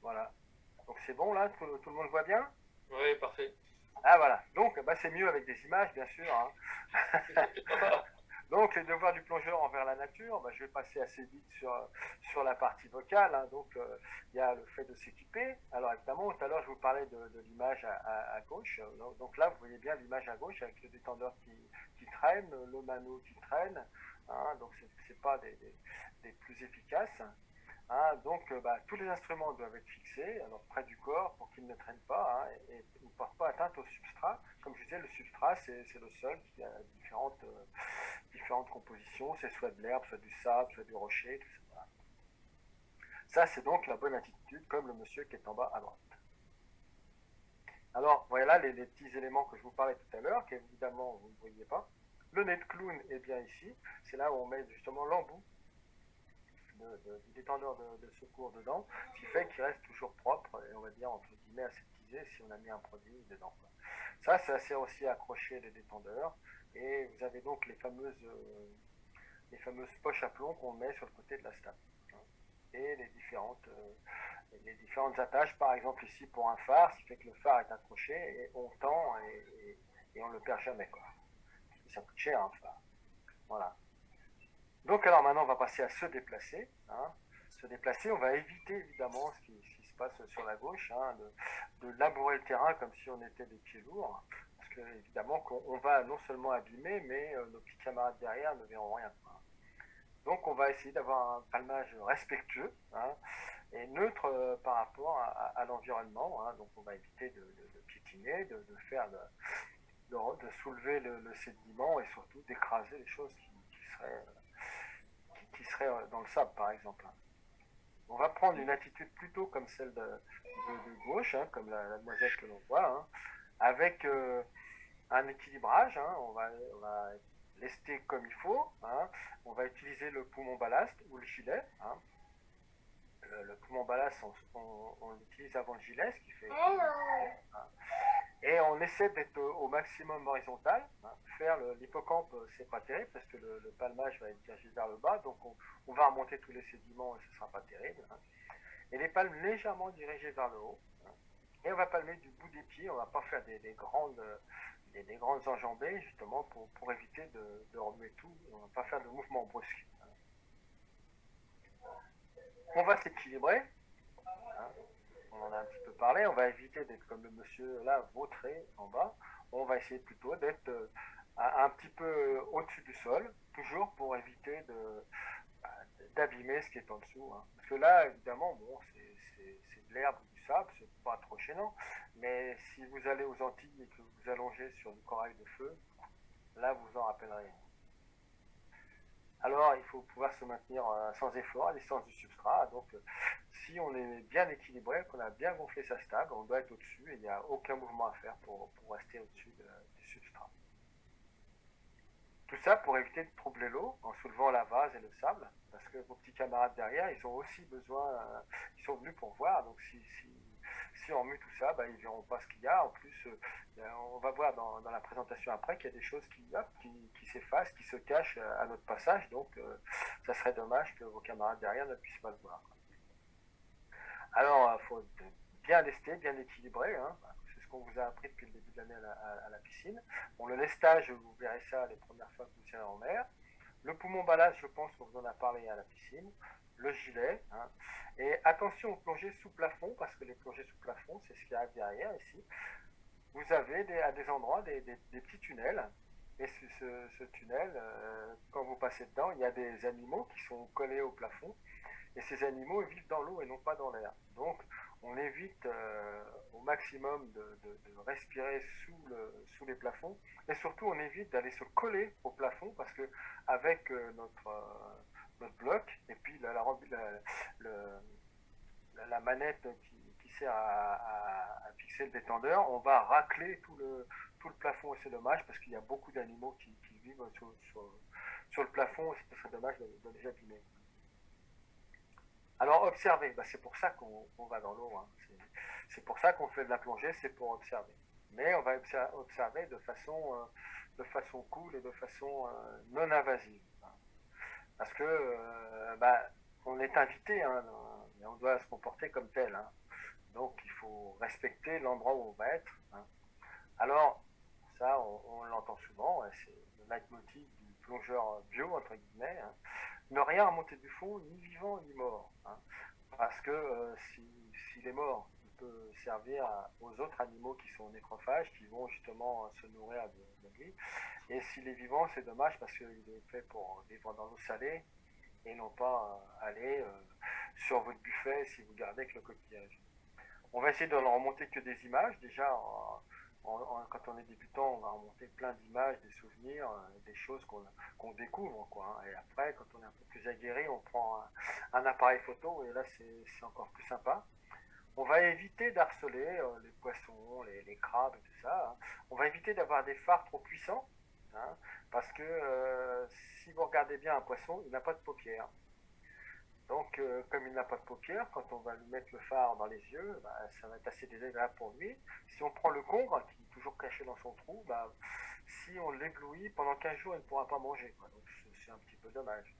Voilà. Donc c'est bon là, tout le monde voit bien? Oui, parfait. Ah voilà. Donc bah, c'est mieux avec des images, bien sûr, hein. Donc les devoirs du plongeur envers la nature, bah, je vais passer assez vite sur la partie vocale, hein. Donc il y a le fait de s'équiper. Alors évidemment, tout à l'heure je vous parlais de l'image à gauche. Donc là, vous voyez bien l'image à gauche avec le détendeur qui traîne, le mano qui traîne, hein. Donc c'est pas des plus efficaces. Hein, donc, bah, tous les instruments doivent être fixés, alors près du corps, pour qu'ils ne traînent pas, hein, et ne portent pas atteinte au substrat. Comme je disais, le substrat, c'est le sol qui a différentes compositions. C'est soit de l'herbe, soit du sable, soit du rocher, tout ça. Voilà. Ça, c'est donc la bonne attitude, comme le monsieur qui est en bas à droite. Alors, voilà les petits éléments que je vous parlais tout à l'heure, qu'évidemment, vous ne voyez pas. Le nez de clown est bien ici. C'est là où on met justement l'embout du détendeur de secours dedans, ce qui fait qu'il reste toujours propre et on va dire entre guillemets aseptisé si on a mis un produit dedans. Ça, ça sert aussi à accrocher les détendeurs et vous avez donc les fameuses poches à plomb qu'on met sur le côté de la stape et les différentes attaches, par exemple ici pour un phare, ce qui fait que le phare est accroché et on tend et on ne le perd jamais, quoi. Ça coûte cher un phare. Voilà. Donc alors maintenant on va passer à se déplacer, hein. Se déplacer, on va éviter évidemment ce qui se passe sur la gauche, hein, de labourer le terrain comme si on était des pieds lourds, parce que évidemment qu'on va non seulement abîmer, mais nos petits camarades derrière ne verront rien. Donc on va essayer d'avoir un palmage respectueux, hein, et neutre par rapport à l'environnement, hein. Donc on va éviter de piétiner, de faire de soulever le sédiment et surtout d'écraser les choses qui serait dans le sable, par exemple. On va prendre une attitude plutôt comme celle de gauche, hein, comme la demoiselle que l'on voit, hein, avec un équilibrage. Hein, on va lester comme il faut. Hein, on va utiliser le poumon ballast ou le gilet. Hein. Le poumon ballast, on l'utilise avant le gilet, ce qui fait. Hein, et on essaie d'être au maximum horizontal. Hein. Faire l'hippocampe, c'est pas terrible parce que le palmage va être dirigé vers le bas, donc on va remonter tous les sédiments et ce sera pas terrible. Hein. Et les palmes légèrement dirigées vers le haut. Hein. Et on va palmer du bout des pieds, on va pas faire des grandes enjambées justement pour éviter de remuer tout. On va pas faire de mouvements brusques. Hein. On va s'équilibrer. Hein. On en a un petit peu parlé, on va éviter d'être comme le monsieur là, vautré en bas. On va essayer plutôt d'être un petit peu au-dessus du sol, toujours pour éviter d'abîmer ce qui est en dessous. Hein. Parce que là, évidemment, bon, c'est de l'herbe ou du sable, c'est pas trop gênant. Mais si vous allez aux Antilles et que vous allongez sur du corail de feu, là, vous en rappellerez. Alors, il faut pouvoir se maintenir sans effort à distance du substrat. Donc, si on est bien équilibré, qu'on a bien gonflé sa stable, on doit être au-dessus et il n'y a aucun mouvement à faire pour rester au-dessus du substrat. Tout ça pour éviter de troubler l'eau en soulevant la vase et le sable, parce que vos petits camarades derrière, ils ont aussi besoin, ils sont venus pour voir, donc si on remue tout ça, bah, ils ne verront pas ce qu'il y a. En plus, on va voir dans la présentation après qu'il y a des choses qui s'effacent, qui se cachent à notre passage, donc ça serait dommage que vos camarades derrière ne puissent pas le voir. Alors, il faut bien lester, bien équilibrer, hein. C'est ce qu'on vous a appris depuis le début de l'année à la piscine. Bon, le lestage, vous verrez ça les premières fois que vous irez en mer. Le poumon ballast, je pense qu'on vous en a parlé à la piscine. Le gilet. Hein. Et attention aux plongées sous plafond, parce que les plongées sous plafond, c'est ce qui arrive derrière ici. Vous avez à des endroits des petits tunnels. Et ce tunnel, quand vous passez dedans, il y a des animaux qui sont collés au plafond. Et ces animaux vivent dans l'eau et non pas dans l'air. Donc, on évite au maximum de respirer sous les plafonds. Et surtout, on évite d'aller se coller au plafond parce que avec notre bloc et puis la manette qui sert à fixer le détendeur, on va racler tout le plafond et c'est dommage parce qu'il y a beaucoup d'animaux qui vivent sur le plafond et ce serait dommage de les abîmer. Alors observer, bah, c'est pour ça qu'on va dans l'eau. Hein. C'est pour ça qu'on fait de la plongée, c'est pour observer. Mais on va observer de façon cool et de façon non invasive. Hein. Parce que bah, on est invité, hein, et on doit se comporter comme tel. Hein. Donc il faut respecter l'endroit où on va être. Hein. Alors, ça, on l'entend souvent, hein, c'est le leitmotiv du plongeur bio, entre guillemets. Hein. Ne rien remonter du fond, ni vivant ni mort. Hein. Parce que s'il est mort, il peut servir aux autres animaux qui sont nécrophages, qui vont justement se nourrir de lui. Et s'il est vivant, c'est dommage parce qu'il est fait pour vivre dans l'eau salée et non pas aller sur votre buffet si vous gardez que le coquillage. On va essayer de ne remonter que des images. Déjà, quand on est débutant, on va remonter plein d'images, des souvenirs, des choses qu'on découvre. Quoi, hein. Et après, quand on est un peu plus aguerri, on prend un appareil photo et là, c'est encore plus sympa. On va éviter d'harceler les poissons, les crabes et tout ça. Hein. On va éviter d'avoir des phares trop puissants. Hein, parce que si vous regardez bien un poisson, il n'a pas de paupières. Donc, comme il n'a pas de paupières, quand on va lui mettre le phare dans les yeux, bah, ça va être assez désagréable pour lui. Si on prend le congre, qui est toujours caché dans son trou, bah, si on l'éblouit, pendant 15 jours, il ne pourra pas manger. Quoi. Donc, c'est un petit peu dommage.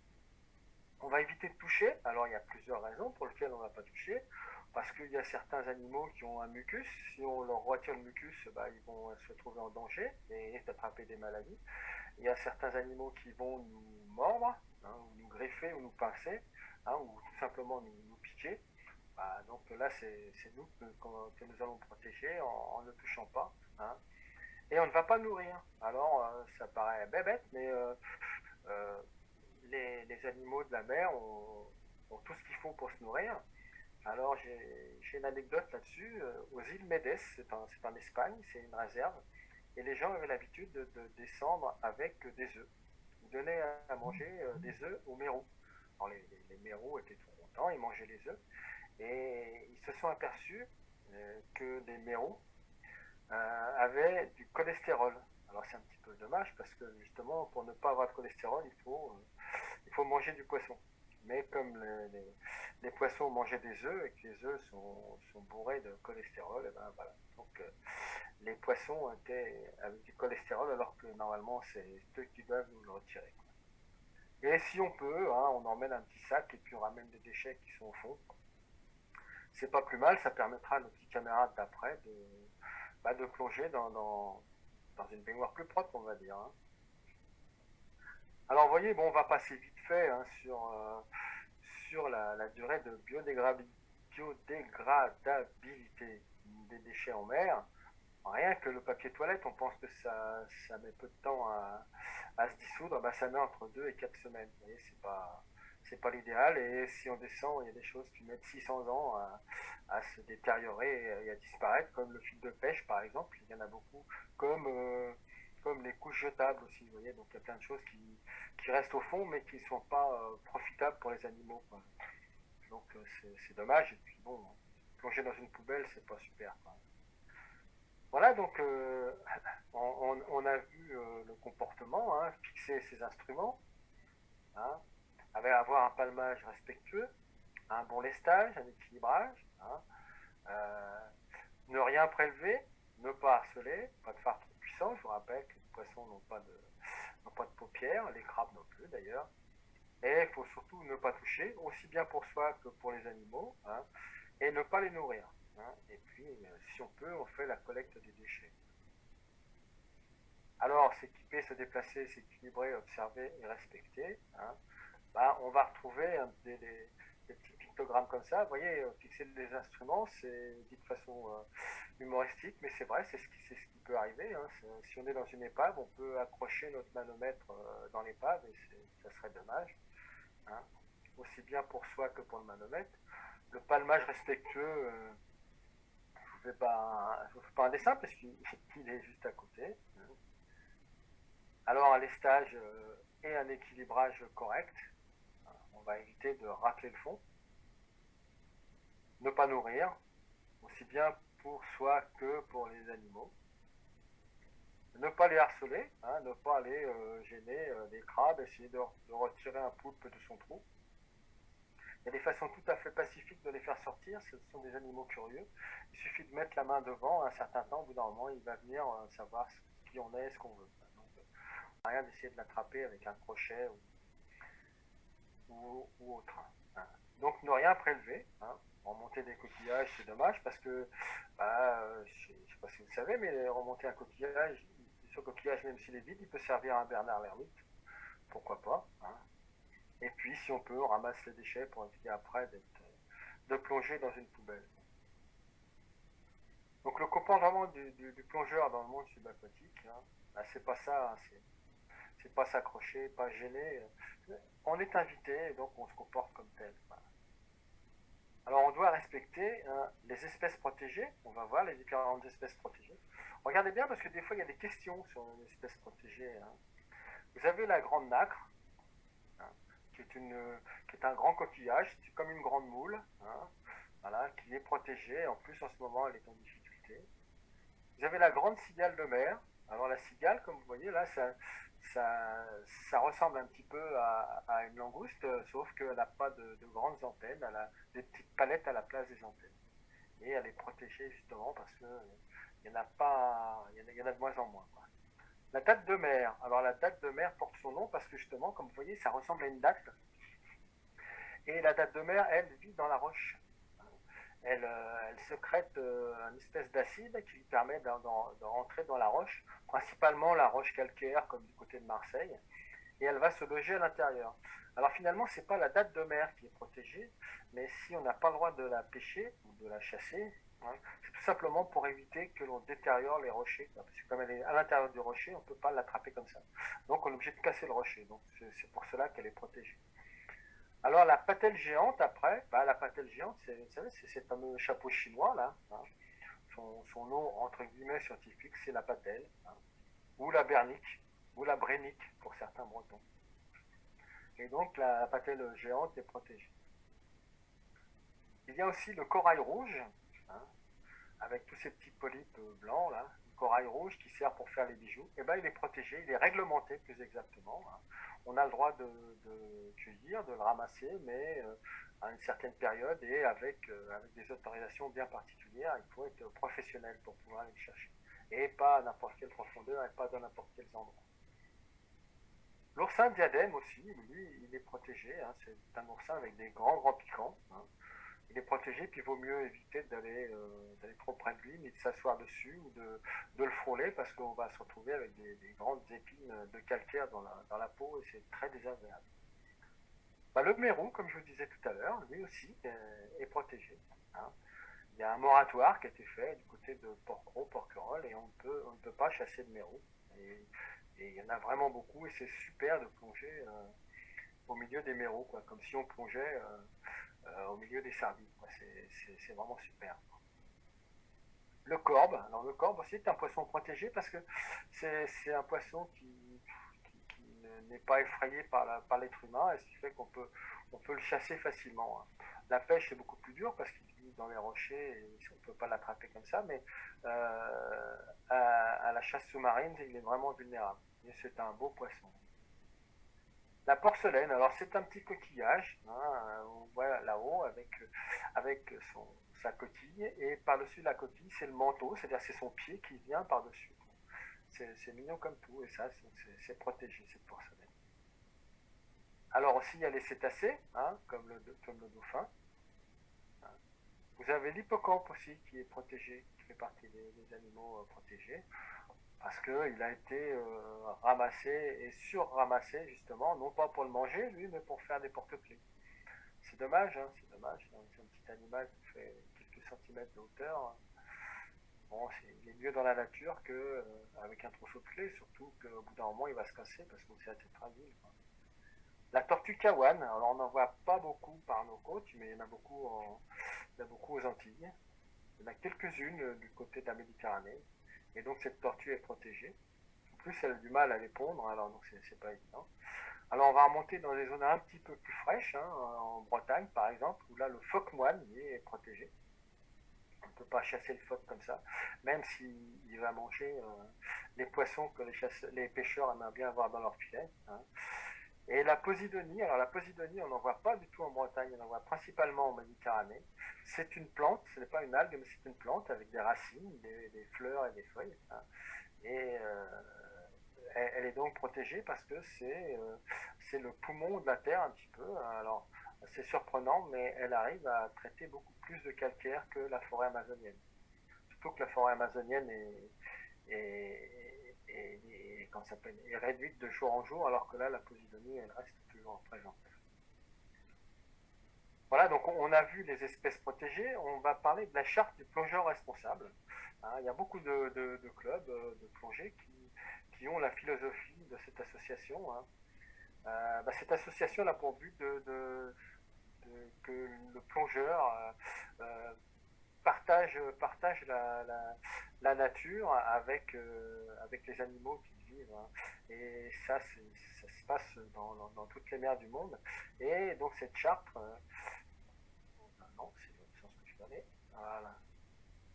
On va éviter de toucher. Alors, il y a plusieurs raisons pour lesquelles on ne va pas toucher. Parce qu'il y a certains animaux qui ont un mucus. Si on leur retire le mucus, bah, ils vont se trouver en danger et d'attraper des maladies. Il y a certains animaux qui vont nous mordre, hein, ou nous greffer, ou nous pincer, hein, ou tout simplement nous piquer. Bah, donc là, c'est nous que nous allons protéger en ne touchant pas. Hein. Et on ne va pas nourrir. Alors, ça paraît bête, mais euh, les animaux de la mer ont tout ce qu'il faut pour se nourrir. Alors, j'ai une anecdote là-dessus. Aux îles Médès, c'est en Espagne, c'est une réserve. Et les gens avaient l'habitude de descendre avec des œufs. Ils donnaient à manger des œufs aux mérous. Alors, les mérous étaient tout contents, ils mangeaient les œufs. Et ils se sont aperçus que les mérous avaient du cholestérol. Alors, c'est un petit peu dommage parce que justement, pour ne pas avoir de cholestérol, il faut manger du poisson. Mais comme les poissons mangeaient des œufs et que les œufs sont bourrés de cholestérol, et ben voilà. Donc les poissons étaient avec du cholestérol alors que normalement c'est eux qui doivent nous le retirer. Et si on peut, hein, on emmène un petit sac et puis on ramène des déchets qui sont au fond. C'est pas plus mal, ça permettra à nos petits camarades d'après de plonger dans une baignoire plus propre, on va dire. Hein. Alors, vous voyez, bon, on va passer vite fait hein, sur la durée de biodégradabilité des déchets en mer. Rien que le papier toilette, on pense que ça met peu de temps à se dissoudre, ben, ça met entre 2 et 4 semaines. Vous voyez, c'est pas l'idéal. Et si on descend, il y a des choses qui mettent 600 ans à se détériorer et à disparaître, comme le fil de pêche par exemple, il y en a beaucoup, comme, comme les couches jetables aussi, vous voyez, donc il y a plein de choses qui restent au fond mais qui ne sont pas profitables pour les animaux. Quoi. Donc c'est dommage, et puis bon, plonger dans une poubelle, c'est pas super. Quoi. Voilà, donc on a vu le comportement, hein, fixer ses instruments, hein, avoir un palmage respectueux, un bon lestage, un équilibrage, hein, euh, ne rien prélever, ne pas harceler, pas de phare trop puissant. Je vous rappelle que les poissons n'ont pas de paupières, les crabes non plus d'ailleurs. Et il faut surtout ne pas toucher, aussi bien pour soi que pour les animaux, hein, et ne pas les nourrir. Hein. Et puis, si on peut, on fait la collecte des déchets. Alors, s'équiper, se déplacer, s'équilibrer, observer et respecter, hein, bah, on va retrouver des petits pictogrammes comme ça. Vous voyez, fixer des instruments, c'est dit de façon humoristique, mais c'est vrai, c'est ce qui peut arriver. Hein. Si on est dans une épave, on peut accrocher notre manomètre dans l'épave et ça serait dommage. Hein. Aussi bien pour soi que pour le manomètre. Le palmage respectueux, je vous fais pas un dessin parce qu'il est juste à côté. Hein. Alors un lestage et un équilibrage correct. On va éviter de racler le fond. Ne pas nourrir, aussi bien pour soi que pour les animaux. Ne pas les harceler, hein, ne pas aller gêner des crabes, essayer de retirer un poulpe de son trou. Il y a des façons tout à fait pacifiques de les faire sortir, ce sont des animaux curieux. Il suffit de mettre la main devant un certain temps, au bout d'un moment, il va venir savoir qui on est, ce qu'on veut. Donc, rien d'essayer de l'attraper avec un crochet ou autre. Hein. Donc ne rien prélever. Hein. Remonter des coquillages, c'est dommage parce que, je ne sais pas si vous le savez, mais remonter un coquillage, ce coquillage, même s'il est vide, il peut servir à un Bernard l'ermite. Pourquoi pas, hein. Et puis, si on peut, on ramasse les déchets pour éviter après de plonger dans une poubelle. Donc, le comportement du plongeur dans le monde subaquatique, hein, bah, c'est pas ça, hein, c'est pas s'accrocher, pas gêner. On est invité, donc on se comporte comme tel. Voilà. Alors, on doit respecter les espèces protégées. On va voir les différentes espèces protégées. Regardez bien parce que des fois, il y a des questions sur les espèces protégées, hein. Vous avez la grande nacre, hein, qui est un grand coquillage, c'est comme une grande moule, hein, voilà, qui est protégée. En plus, en ce moment, elle est en difficulté. Vous avez la grande cigale de mer. Alors, la cigale, comme vous voyez, là, ça, ça ressemble un petit peu à une langouste, sauf qu'elle n'a pas de grandes antennes, elle a des petites palettes à la place des antennes. Et elle est protégée justement parce que il y en a pas, il y en a de moins en moins, quoi. La date de mer. Alors la date de mer porte son nom parce que justement, comme vous voyez, ça ressemble à une date. Et la date de mer, elle vit dans la roche. Elle secrète une espèce d'acide qui lui permet de rentrer dans la roche, principalement la roche calcaire comme du côté de Marseille, et elle va se loger à l'intérieur. Alors finalement, c'est pas la date de mer qui est protégée, mais si on n'a pas le droit de la pêcher ou de la chasser, hein, c'est tout simplement pour éviter que l'on détériore les rochers. Parce que comme elle est à l'intérieur du rocher, on ne peut pas l'attraper comme ça. Donc on est obligé de casser le rocher. Donc c'est pour cela qu'elle est protégée. Alors la patelle géante, après, la patelle géante, vous savez, c'est ce fameux chapeau chinois là, hein. Son nom entre guillemets scientifique, c'est la patelle, hein, ou la bernique, ou la brénique pour certains bretons. Et donc la patelle géante est protégée. Il y a aussi le corail rouge, hein, avec tous ces petits polypes blancs là, le corail rouge qui sert pour faire les bijoux. Et ben il est protégé, il est réglementé plus exactement, hein. On a le droit de cueillir, de le ramasser, mais à une certaine période et avec des autorisations bien particulières. Il faut être professionnel pour pouvoir aller le chercher. Et pas à n'importe quelle profondeur et pas dans n'importe quel endroit. L'oursin diadème aussi, lui, il est protégé, hein. C'est un oursin avec des grands piquants, hein. Il est protégé, puis il vaut mieux éviter d'aller trop près de lui, mais de s'asseoir dessus ou de le frôler parce qu'on va se retrouver avec des grandes épines de calcaire dans la peau et c'est très désagréable. Le mérou, comme je vous disais tout à l'heure, lui aussi est protégé, hein. Il y a un moratoire qui a été fait du côté de Porquerolles, Porquerolles, et on ne peut pas chasser de mérou. Et il y en a vraiment beaucoup, et c'est super de plonger au milieu des mérous, quoi, comme si on plongeait au milieu des sardines. C'est vraiment super. Le corbe, alors le corbe aussi est un poisson protégé parce que c'est un poisson qui n'est pas effrayé par l'être humain, et ce qui fait on peut le chasser facilement, hein. La pêche est beaucoup plus dure parce qu'il vit dans les rochers et on ne peut pas l'attraper comme ça, mais à la chasse sous-marine, il est vraiment vulnérable. Et c'est un beau poisson. La porcelaine, alors c'est un petit coquillage, hein, on voit là-haut avec sa coquille, et par-dessus la coquille, c'est le manteau, c'est-à-dire c'est son pied qui vient par-dessus. C'est mignon comme tout, et ça, c'est protégé, cette porcelaine. Alors aussi, il y a les cétacés, hein, comme le dauphin. Vous avez l'hippocampe aussi qui est protégé, qui fait partie des animaux protégés, parce qu'il a été ramassé et surramassé justement, non pas pour le manger lui, mais pour faire des porte-clés. C'est dommage, hein, c'est dommage. C'est un petit animal qui fait quelques centimètres de hauteur. Bon, il est mieux dans la nature qu'avec un trousseau de clés, surtout qu'au bout d'un moment il va se casser parce que c'est assez fragile, quoi. La tortue kawan, alors on n'en voit pas beaucoup par nos côtes, mais il y en a beaucoup aux Antilles. Il y en a quelques-unes du côté de la Méditerranée. Et donc cette tortue est protégée. En plus, elle a du mal à les pondre, alors donc c'est pas évident. Alors on va remonter dans des zones un petit peu plus fraîches, hein, en Bretagne par exemple, où là le phoque moine lui est protégé. On ne peut pas chasser le phoque comme ça, même s'il va manger les poissons que les pêcheurs aiment bien avoir dans leur filet, hein. Et la posidonie, alors la posidonie, on n'en voit pas du tout en Bretagne, on en voit principalement en Méditerranée. C'est une plante, ce n'est pas une algue, mais c'est une plante avec des racines, des fleurs et des feuilles, hein. Et elle est donc protégée parce que c'est le poumon de la terre un petit peu. Alors C'est surprenant, mais elle arrive à traiter beaucoup plus de calcaire que la forêt amazonienne. Surtout que la forêt amazonienne est réduite de jour en jour, alors que là, la Posidonie, elle reste toujours présente. Voilà, donc on a vu les espèces protégées, on va parler de la charte du plongeur responsable. Hein, il y a beaucoup de clubs de plongée qui ont la philosophie de cette association. Hein. Cette association a pour but que le plongeur partage la nature avec les animaux qui vivent. Hein. Et ça se passe dans toutes les mers du monde. Et donc cette charte, non, c'est le sens que je donnais, voilà.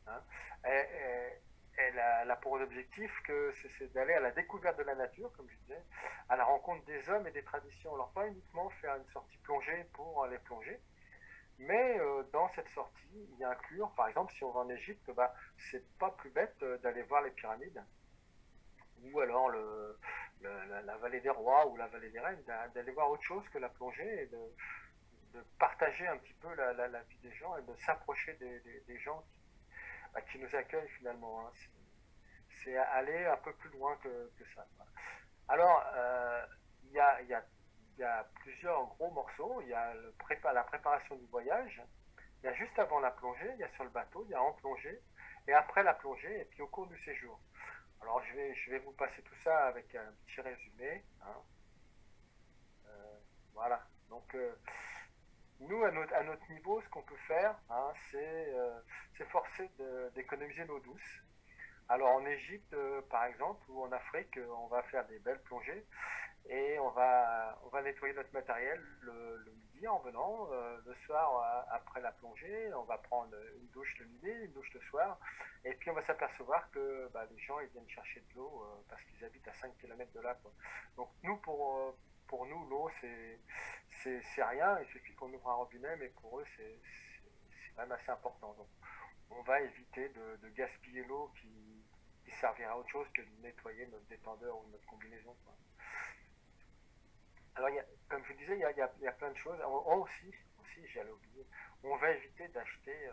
Hein. Elle a pour objectif que c'est d'aller à la découverte de la nature, comme je disais, à la rencontre des hommes et des traditions. Alors pas uniquement faire une sortie plongée pour aller plonger, mais dans cette sortie, il y a inclure, par exemple, si on va en Égypte, c'est pas plus bête d'aller voir les pyramides, ou alors la vallée des rois ou la vallée des reines, d'aller voir autre chose que la plongée et de partager un petit peu la vie des gens et de s'approcher des gens qui nous accueillent finalement. Hein. C'est aller un peu plus loin que ça. Alors, il y a, y, a, y a plusieurs gros morceaux. Il y a la préparation du voyage. Il y a juste avant la plongée, il y a sur le bateau, il y a en plongée, et après la plongée, et puis au cours du séjour. Alors je vais vous passer tout ça avec un petit résumé. Hein. Voilà. Donc nous, à notre niveau, ce qu'on peut faire, hein, c'est forcer d'économiser l'eau douce. Alors en Égypte, par exemple, ou en Afrique, on va faire des belles plongées et on va nettoyer notre matériel le midi en venant. Le soir, après la plongée, on va prendre une douche le midi, une douche le soir. Et puis on va s'apercevoir que les gens ils viennent chercher de l'eau parce qu'ils habitent à 5 km de là. Quoi. Donc nous, pour nous, l'eau, c'est rien. Il suffit qu'on ouvre un robinet, mais pour eux, c'est quand même assez important. Donc on va éviter de gaspiller l'eau qui servira à autre chose que de nettoyer notre détendeur ou notre combinaison. Quoi. Alors, comme je vous disais, il y a plein de choses. Aussi j'allais oublier, on va éviter d'acheter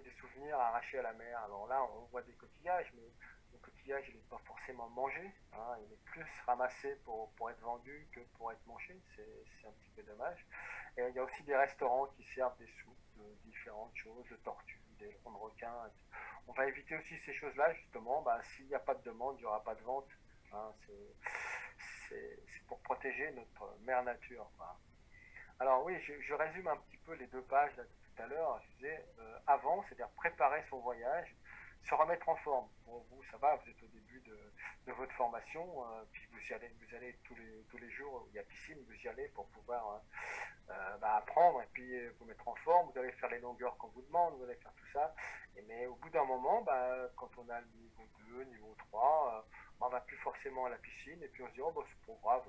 des souvenirs arrachés à la mer. Alors là, on voit des coquillages, mais le coquillage, il n'est pas forcément mangé. Hein, il est plus ramassé pour être vendu que pour être mangé. C'est un petit peu dommage. Et il y a aussi des restaurants qui servent des soupes de différentes choses, de tortues, des ronds de requins. On va éviter aussi ces choses-là, justement. S'il n'y a pas de demande, il n'y aura pas de vente. Hein, c'est pour protéger notre mère nature. Quoi. Alors oui, je résume un petit peu les deux pages là, de tout à l'heure. Je disais avant, c'est-à-dire préparer son voyage, se remettre en forme. Pour vous, ça va, vous êtes au début de votre formation, puis vous allez tous les jours où il y a piscine, vous y allez pour pouvoir apprendre et puis vous mettre en forme. Vous allez faire les longueurs qu'on vous demande, vous allez faire tout ça. Mais au bout d'un moment, quand on a le niveau 2, niveau 3, on va plus forcément à la piscine et puis on se dit oh c'est pas grave,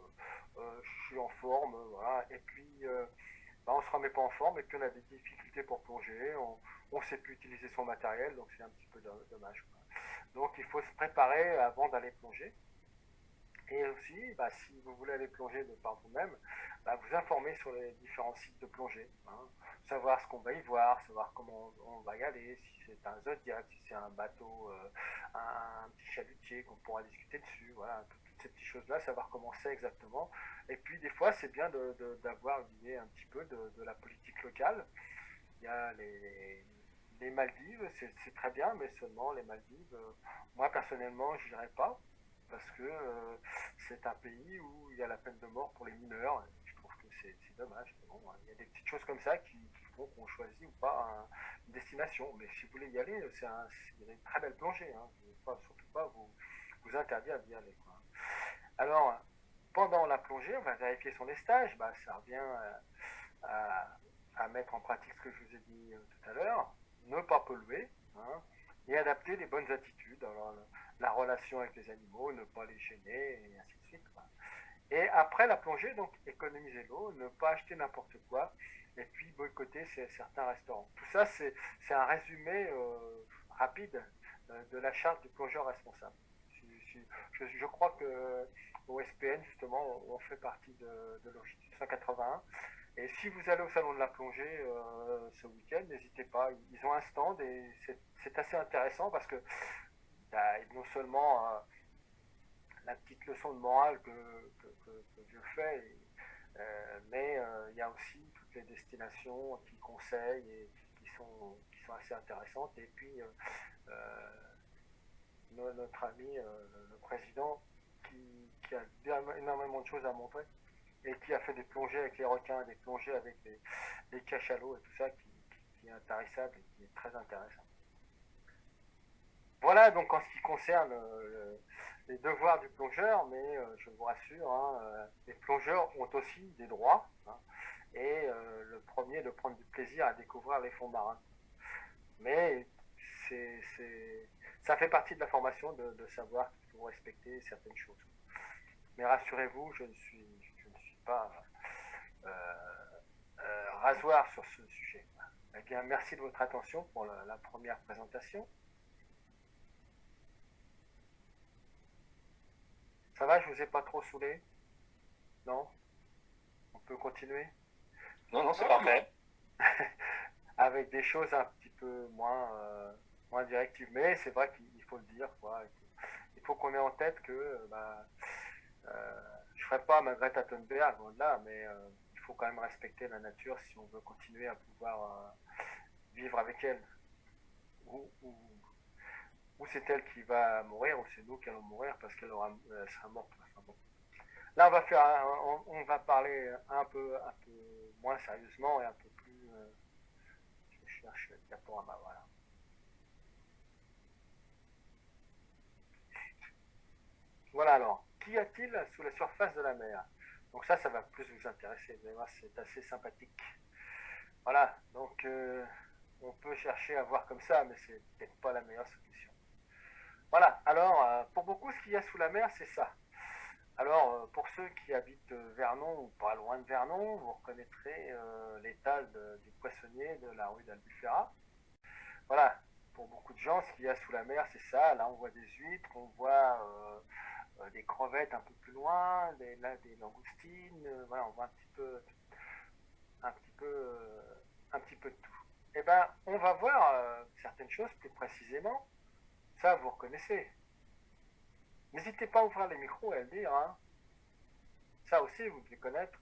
je suis en forme, voilà. Et puis on se remet pas en forme et puis on a des difficultés pour plonger, on sait plus utiliser son matériel, donc c'est un petit peu dommage. Quoi. Donc il faut se préparer avant d'aller plonger. Et aussi, si vous voulez aller plonger de par vous-même, vous informer sur les différents sites de plongée. Hein. Savoir ce qu'on va y voir, savoir comment on va y aller, si c'est un Zodiac, si c'est un bateau, un petit chalutier qu'on pourra discuter dessus. Voilà, toutes ces petites choses-là, savoir comment c'est exactement. Et puis des fois, c'est bien d'avoir une idée un petit peu de la politique locale. Il y a les Maldives, c'est très bien, mais seulement les Maldives, moi personnellement, je n'irai pas parce que c'est un pays où il y a la peine de mort pour les mineurs. Je trouve que c'est dommage. Bon, il y a des petites choses comme ça qui font qu'on choisit ou pas une destination. Mais si vous voulez y aller, c'est une très belle plongée. Hein. Je ne veux surtout pas vous interdire d'y aller. Quoi. Alors, pendant la plongée, on va vérifier son lestage. Ça revient à, à mettre en pratique ce que je vous ai dit tout à l'heure. Ne pas polluer. Hein, et adapter les bonnes attitudes. Alors, la relation avec les animaux, ne pas les gêner, et ainsi de suite. Quoi. Et après la plongée, donc économiser l'eau, ne pas acheter n'importe quoi, et puis boycotter certains restaurants. Tout ça, c'est un résumé rapide de la charte du plongeur responsable. Je crois que au SPN, justement, on fait partie de l'OGIT 181, Et si vous allez au salon de la plongée ce week-end, n'hésitez pas. Ils ont un stand et c'est assez intéressant parce que non seulement la petite leçon de morale que je fais, mais il y a aussi toutes les destinations qui conseillent et qui sont assez intéressantes. Et puis notre ami, le président, qui a énormément de choses à montrer et qui a fait des plongées avec les requins, des plongées avec les cachalots et tout ça qui est intarissable et qui est très intéressant. Voilà donc en ce qui concerne les devoirs du plongeur, mais je vous rassure, hein, les plongeurs ont aussi des droits, hein, et le premier de prendre du plaisir à découvrir les fonds marins. Mais ça fait partie de la formation de savoir qu'il faut respecter certaines choses. Mais rassurez-vous, je ne suis pas rasoir sur ce sujet. Eh bien, merci de votre attention pour la première présentation. Ça va, je vous ai pas trop saoulé? Non? On peut continuer? Non, non, c'est parfait. Avec des choses un petit peu moins directives. Mais c'est vrai qu'il faut le dire, quoi. Il faut qu'on ait en tête que je ne ferai pas ma Greta Thunberg, là, mais il faut quand même respecter la nature si on veut continuer à pouvoir vivre avec elle. Ou, ou, ou c'est elle qui va mourir, ou c'est nous qui allons mourir parce qu'elle sera morte. Enfin, bon. Là, on va parler un peu moins sérieusement et un peu plus. Je cherche le diaporama, voilà. Voilà alors. Qu'y a-t-il sous la surface de la mer? Donc ça va plus vous intéresser. Vous allez voir, c'est assez sympathique. Voilà. Donc on peut chercher à voir comme ça, mais c'est peut-être pas la meilleure solution. Voilà. Alors pour beaucoup, ce qu'il y a sous la mer, c'est ça. Alors, pour ceux qui habitent Vernon ou pas loin de Vernon, vous reconnaîtrez l'étal du poissonnier de la rue d'Albufera. Voilà, pour beaucoup de gens, ce qu'il y a sous la mer, c'est ça. Là, on voit des huîtres, on voit des crevettes un peu plus loin, des langoustines. Voilà, on voit un petit peu, un petit peu de tout. Eh ben, on va voir certaines choses plus précisément. Ça, vous reconnaissez. N'hésitez pas à ouvrir les micros et à le dire, hein. Ça aussi, vous devez connaître.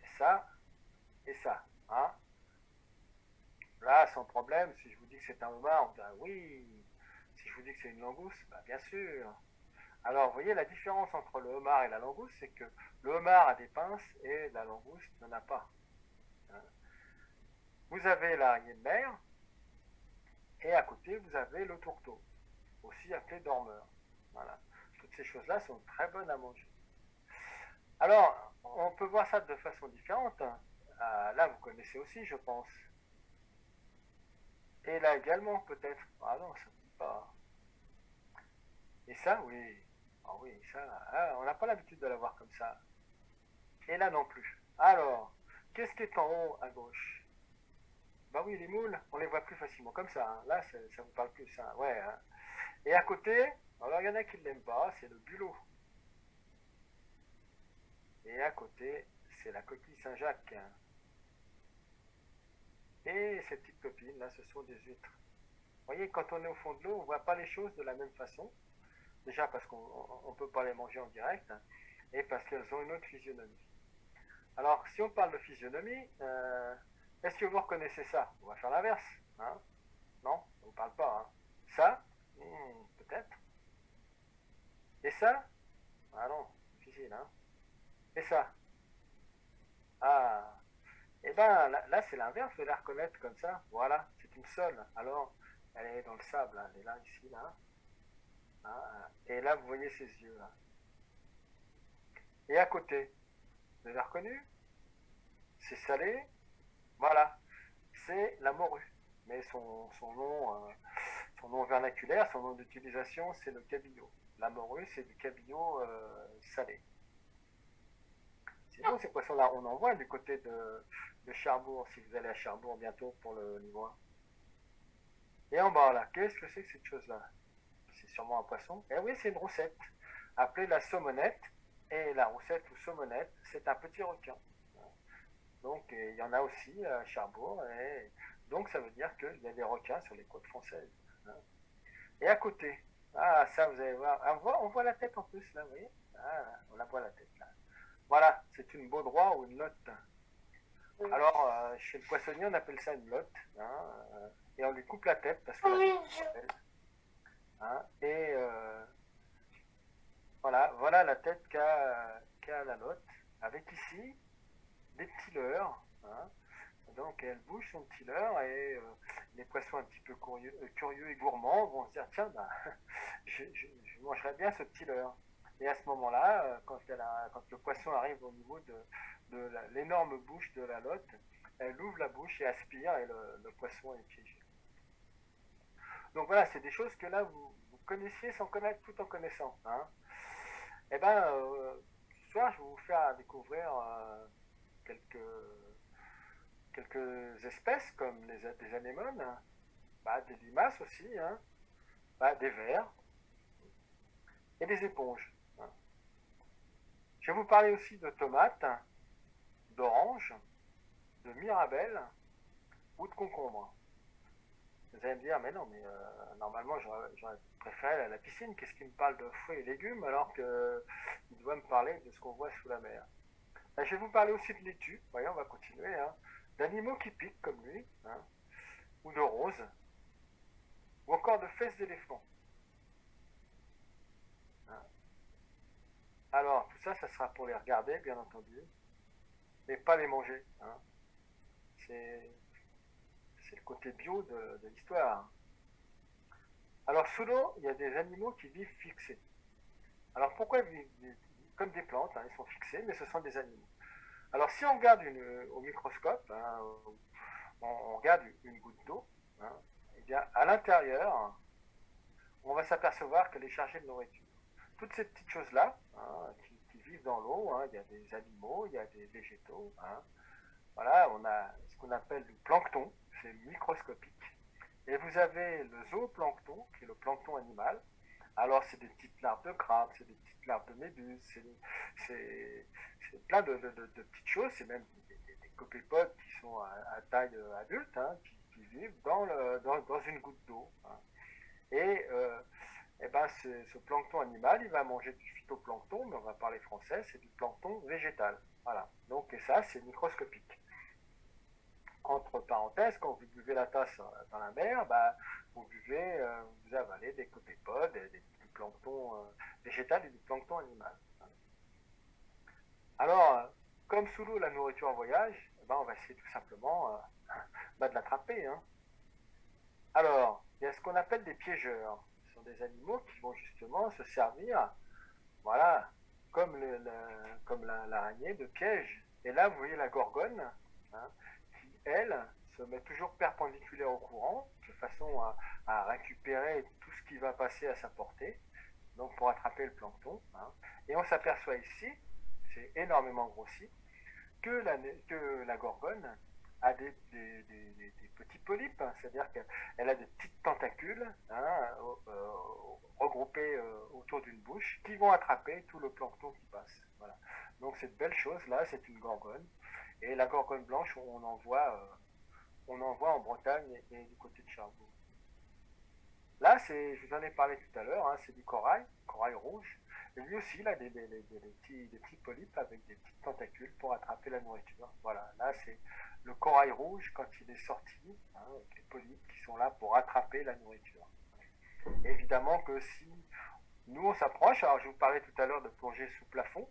Et ça, et ça. Hein. Là, sans problème, si je vous dis que c'est un homard, on dirait oui. Si je vous dis que c'est une langouste, bah, bien sûr. Alors, vous voyez, la différence entre le homard et la langouste, c'est que le homard a des pinces et la langouste n'en a pas. Hein. Vous avez l'araignée de mer, et à côté, vous avez le tourteau, aussi appelé dormeur. Voilà. Toutes ces choses-là sont très bonnes à manger. Alors, on peut voir ça de façon différente. Là, vous connaissez aussi, je pense. Et là également, peut-être. Ah non, ça ne dit pas. Et ça, oui. Ah oui, ça, on n'a pas l'habitude de l'avoir comme ça. Et là non plus. Alors, qu'est-ce qui est en haut à gauche? Bah oui, les moules, on les voit plus facilement comme ça. Hein. Là, ça vous parle plus, ça. Ouais. Hein. Et à côté, alors il y en a qui ne l'aiment pas, c'est le bulot. Et à côté, c'est la coquille Saint-Jacques. Et ces petites copines, là, ce sont des huîtres. Vous voyez, quand on est au fond de l'eau, on ne voit pas les choses de la même façon. Déjà parce qu'on ne peut pas les manger en direct, hein, et parce qu'elles ont une autre physionomie. Alors, si on parle de physionomie, est-ce que vous reconnaissez ça? On va faire l'inverse. Hein. Non, on ne parle pas. Hein. Ça, peut-être. Et ça? Ah non, difficile. Hein. Et ça? Ah, et ben là c'est l'inverse, vous allez la reconnaître comme ça. Voilà, c'est une sole. Alors, elle est dans le sable, hein. Elle est là, ici, là. Hein. Et là, vous voyez ses yeux. Là. Et à côté, vous avez reconnu? C'est salé. Voilà, c'est la morue. Mais son nom vernaculaire, son nom d'utilisation, c'est le cabillaud. La morue, c'est du cabillaud salé. C'est beau ces poissons-là. On en voit du côté de Cherbourg, si vous allez à Cherbourg bientôt pour le Livrois. Et en bas là, qu'est-ce que c'est que cette chose-là? C'est sûrement un poisson. Eh oui, c'est une roussette, appelée la saumonette. Et la roussette ou saumonette, c'est un petit requin. Donc Et il y en a aussi à Cherbourg. Et donc ça veut dire qu'il y a des requins sur les côtes françaises. Hein. Et à côté, ah ça vous allez voir, on voit la tête en plus là, vous voyez, ah, on la voit la tête là. Voilà, c'est une baudroie ou une lotte. Alors chez le poissonnier on appelle ça une lotte. Hein, et on lui coupe la tête parce que la tête, hein, et voilà la tête qu'a la lotte, avec ici des petits leurres. Hein. Donc elle bouge son petit leurre et les poissons un petit peu curieux et gourmands vont se dire tiens, bah, je mangerais bien ce petit leurre. Et à ce moment-là, quand le poisson arrive au niveau de l'énorme bouche de la lotte, elle ouvre la bouche et aspire et le poisson est piégé. Donc voilà, c'est des choses que là vous connaissiez sans connaître tout en connaissant. Hein. Et ben, ce soir, je vais vous faire découvrir quelques espèces comme des anémones, bah, des limaces aussi, hein, bah, des vers et des éponges. Hein. Je vais vous parler aussi de tomates, d'oranges, de mirabelles ou de concombres. Vous allez me dire, mais non, mais normalement j'aurais préféré la piscine, qu'est-ce qui me parle de fruits et légumes alors qu'il doit me parler de ce qu'on voit sous la mer. Là, je vais vous parler aussi de laitue, voyez, on va continuer, hein, d'animaux qui piquent comme lui, hein, ou de roses, ou encore de fesses d'éléphant. Hein. Alors, tout ça, ça sera pour les regarder, bien entendu, mais pas les manger. Hein. C'est le côté bio de l'histoire. Alors, sous l'eau, il y a des animaux qui vivent fixés. Alors, pourquoi ils vivent comme des plantes, hein, ils sont fixés, mais ce sont des animaux. Alors, si on regarde au microscope, hein, on regarde une goutte d'eau, hein, et bien, à l'intérieur, on va s'apercevoir qu'elle est chargée de nourriture. Toutes ces petites choses-là, hein, qui vivent dans l'eau, hein, il y a des animaux, il y a des végétaux. Hein. Voilà, on a ce qu'on appelle le plancton, c'est microscopique. Et vous avez le zooplancton, qui est le plancton animal. Alors, c'est des petites larves de crabes, c'est des petites larves de méduses, c'est plein de petites choses, c'est même des copépodes qui sont à taille adulte, hein, qui vivent dans une goutte d'eau. Hein. Et ben ce plancton animal, il va manger du phytoplancton, mais on va parler français, c'est du plancton végétal. Voilà. Donc, et ça, c'est microscopique. Entre parenthèses, quand vous buvez la tasse dans la mer, bah, vous avalez des copépodes, du plancton végétal et du plancton animal. Alors, comme sous l'eau, la nourriture en voyage, bah, on va essayer tout simplement de l'attraper. Hein. Alors, il y a ce qu'on appelle des piégeurs. Ce sont des animaux qui vont justement se servir, voilà, comme l'araignée de piège. Et là, vous voyez la gorgone, hein, qui, elle, se met toujours perpendiculaire au courant, de façon à récupérer tout ce qui va passer à sa portée, donc pour attraper le plancton. Hein. Et on s'aperçoit ici, c'est énormément grossi, que la gorgone a des petits polypes, hein, c'est-à-dire qu'elle a des petites tentacules, hein, regroupées autour d'une bouche, qui vont attraper tout le plancton qui passe. Voilà. Donc cette belle chose là, c'est une gorgone. Et la gorgone blanche, on en voit en Bretagne et du côté de Cherbourg. Là, je vous en ai parlé tout à l'heure, hein, c'est du corail rouge. Et lui aussi, il a des petits polypes avec des petites tentacules pour attraper la nourriture. Voilà, là, c'est le corail rouge quand il est sorti, hein, avec les polypes qui sont là pour attraper la nourriture. Et évidemment que si nous, on s'approche, alors je vous parlais tout à l'heure de plonger sous plafond,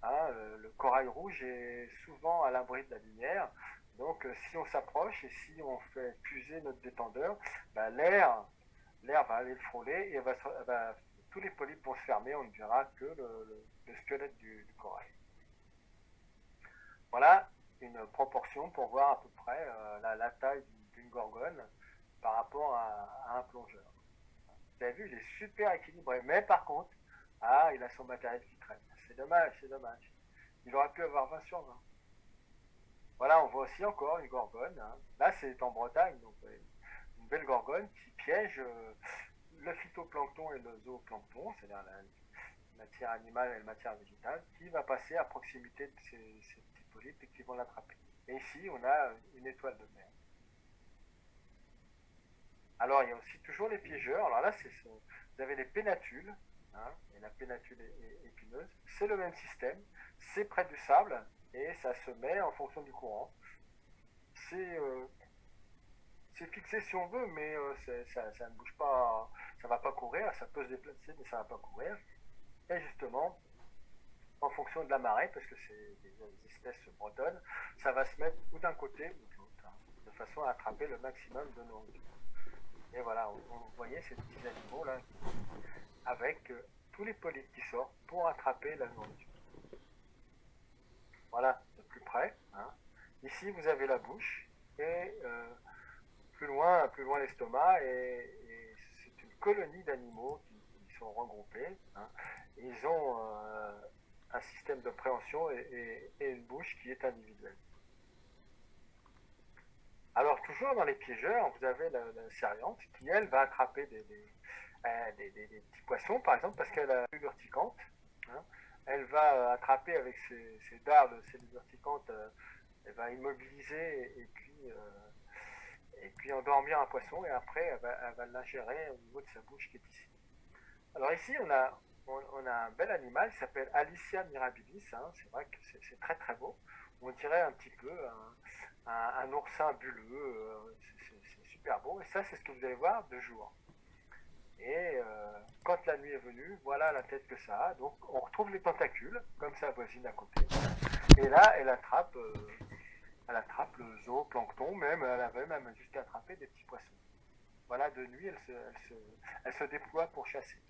hein, le corail rouge est souvent à l'abri de la lumière. Donc, si on s'approche et si on fait fuser notre détendeur, bah, l'air va aller le frôler et tous les polypes vont se fermer, on ne verra que le squelette du corail. Voilà une proportion pour voir à peu près la taille d'une gorgone par rapport à un plongeur. Vous avez vu, il est super équilibré, mais par contre, il a son matériel qui traîne. C'est dommage, c'est dommage. Il aurait pu avoir 20 sur 20. Voilà, on voit aussi encore une gorgone. Hein. Là, c'est en Bretagne, donc une belle gorgone qui piège le phytoplancton et le zooplancton, c'est-à-dire la matière animale et la matière végétale, qui va passer à proximité de ces petits polypes et qui vont l'attraper. Et ici, on a une étoile de mer. Alors, il y a aussi toujours les piégeurs. Alors là, vous avez les pénatules, hein, et la pénatule épineuse. C'est le même système. C'est près du sable et ça se met en fonction du courant. C'est fixé si on veut, mais ça ne bouge pas, ça ne va pas courir. Ça peut se déplacer, mais ça ne va pas courir. Et justement, en fonction de la marée, parce que c'est des espèces bretonnes, ça va se mettre ou d'un côté ou de l'autre, hein, de façon à attraper le maximum de nourriture. Et voilà, vous voyez ces petits animaux là, avec tous les polypes qui sortent pour attraper la nourriture. Voilà, de plus près. Hein. Ici, vous avez la bouche et plus loin l'estomac. Et c'est une colonie d'animaux qui sont regroupés. Hein. Ils ont un système de préhension et une bouche qui est individuelle. Alors, toujours dans les piégeurs, vous avez la cérianthe qui, elle, va attraper des petits poissons, par exemple, parce qu'elle a une urticante. Hein. Elle va attraper avec ses dards, ses urticantes, elle va immobiliser et puis endormir un poisson, et après, elle va l'ingérer au niveau de sa bouche qui est ici. Alors ici, on a un bel animal qui s'appelle Alicia mirabilis. Hein. C'est vrai que c'est très très beau. On dirait un petit peu un oursin bulleux. C'est super beau. Et ça, c'est ce que vous allez voir de jour. Et quand la nuit est venue, voilà la tête que ça a. Donc on retrouve les tentacules, comme sa voisine à côté. Et là, elle attrape le zooplancton, même elle avait même jusqu'à attraper des petits poissons. Voilà, de nuit, elle se déploie pour chasser.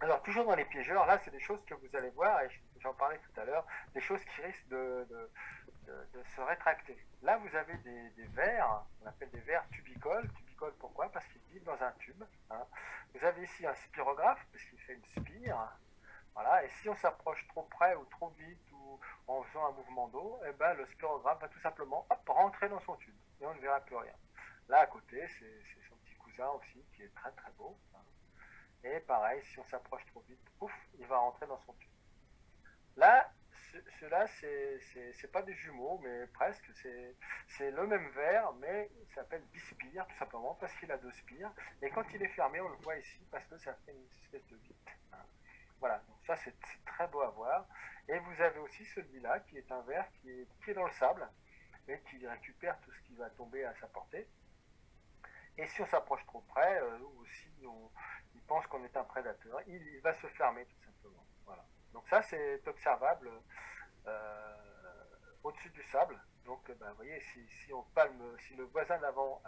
Alors, toujours dans les piégeurs, là, c'est des choses que vous allez voir, et j'en parlais tout à l'heure, des choses qui risquent de se rétracter. Là, vous avez des vers, on appelle des vers tubicoles. Tubicoles, pourquoi? Parce qu'ils vivent dans un tube. Hein. Vous avez ici un spirographe, parce qu'il fait une spire. Voilà, et si on s'approche trop près ou trop vite ou en faisant un mouvement d'eau, eh ben, le spirographe va tout simplement rentrer dans son tube, et on ne verra plus rien. Là, à côté, c'est son petit cousin aussi, qui est très très beau. Hein. Et pareil, si on s'approche trop vite, pouf, il va rentrer dans son tube. Là, ceux-là, c'est pas des jumeaux, mais presque. C'est le même ver, mais il s'appelle bispire, tout simplement, parce qu'il a deux spires. Et quand il est fermé, on le voit ici, parce que ça fait une espèce de vide. Hein. Voilà, donc ça, c'est très beau à voir. Et vous avez aussi celui-là, qui est un ver qui est dans le sable, et qui récupère tout ce qui va tomber à sa portée. Et si on s'approche trop près, ou si il pense qu'on est un prédateur, il va se fermer tout simplement. Voilà. Donc ça, c'est observable au-dessus du sable. Donc, vous voyez, si on palme, si le voisin d'avant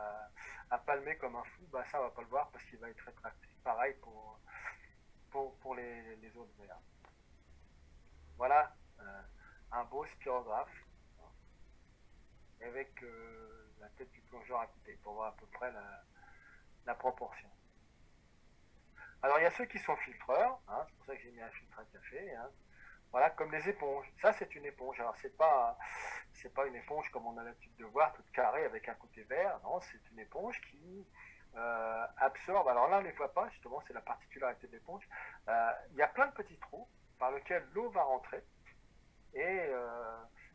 a palmé comme un fou, ça, on va pas le voir parce qu'il va être rétracté. Pareil pour les autres vers. Voilà, un beau spirographe avec la tête du plongeur à côté pour voir à peu près la proportion. Alors il y a ceux qui sont filtreurs, hein, c'est pour ça que j'ai mis un filtre à café. Hein. Voilà, comme les éponges. Ça, c'est une éponge. Alors, c'est pas une éponge comme on a l'habitude de voir, toute carrée avec un côté vert. Non, c'est une éponge qui absorbe. Alors là, on ne les voit pas, justement, c'est la particularité de l'éponge. Il y a plein de petits trous par lesquels l'eau va rentrer et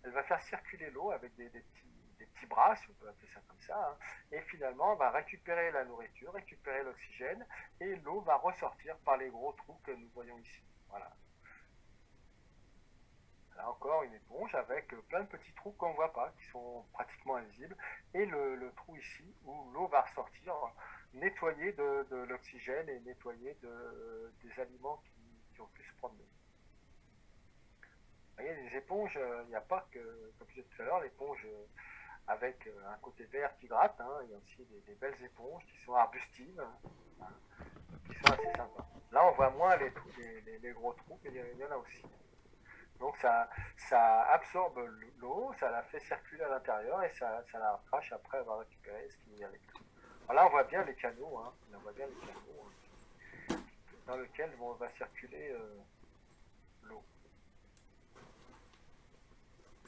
elle va faire circuler l'eau avec des petits bras, si on peut appeler ça comme ça. Hein. Et finalement, elle va récupérer la nourriture, récupérer l'oxygène et l'eau va ressortir par les gros trous que nous voyons ici. Voilà. Là encore une éponge avec plein de petits trous qu'on ne voit pas, qui sont pratiquement invisibles, et le trou ici où l'eau va ressortir, nettoyée de l'oxygène et nettoyée des aliments qui ont pu se promener. Vous voyez, les éponges, il n'y a pas que, comme je disais tout à l'heure, l'éponge avec un côté vert qui gratte, hein, il y a aussi des belles éponges qui sont arbustives, hein, qui sont assez sympas. Là, on voit moins les gros trous, mais il y en a aussi. Donc ça absorbe l'eau, ça la fait circuler à l'intérieur et ça la recrache après avoir récupéré ce qui est avec l'eau. Alors là on voit bien les canaux, hein, dans lesquels va circuler l'eau.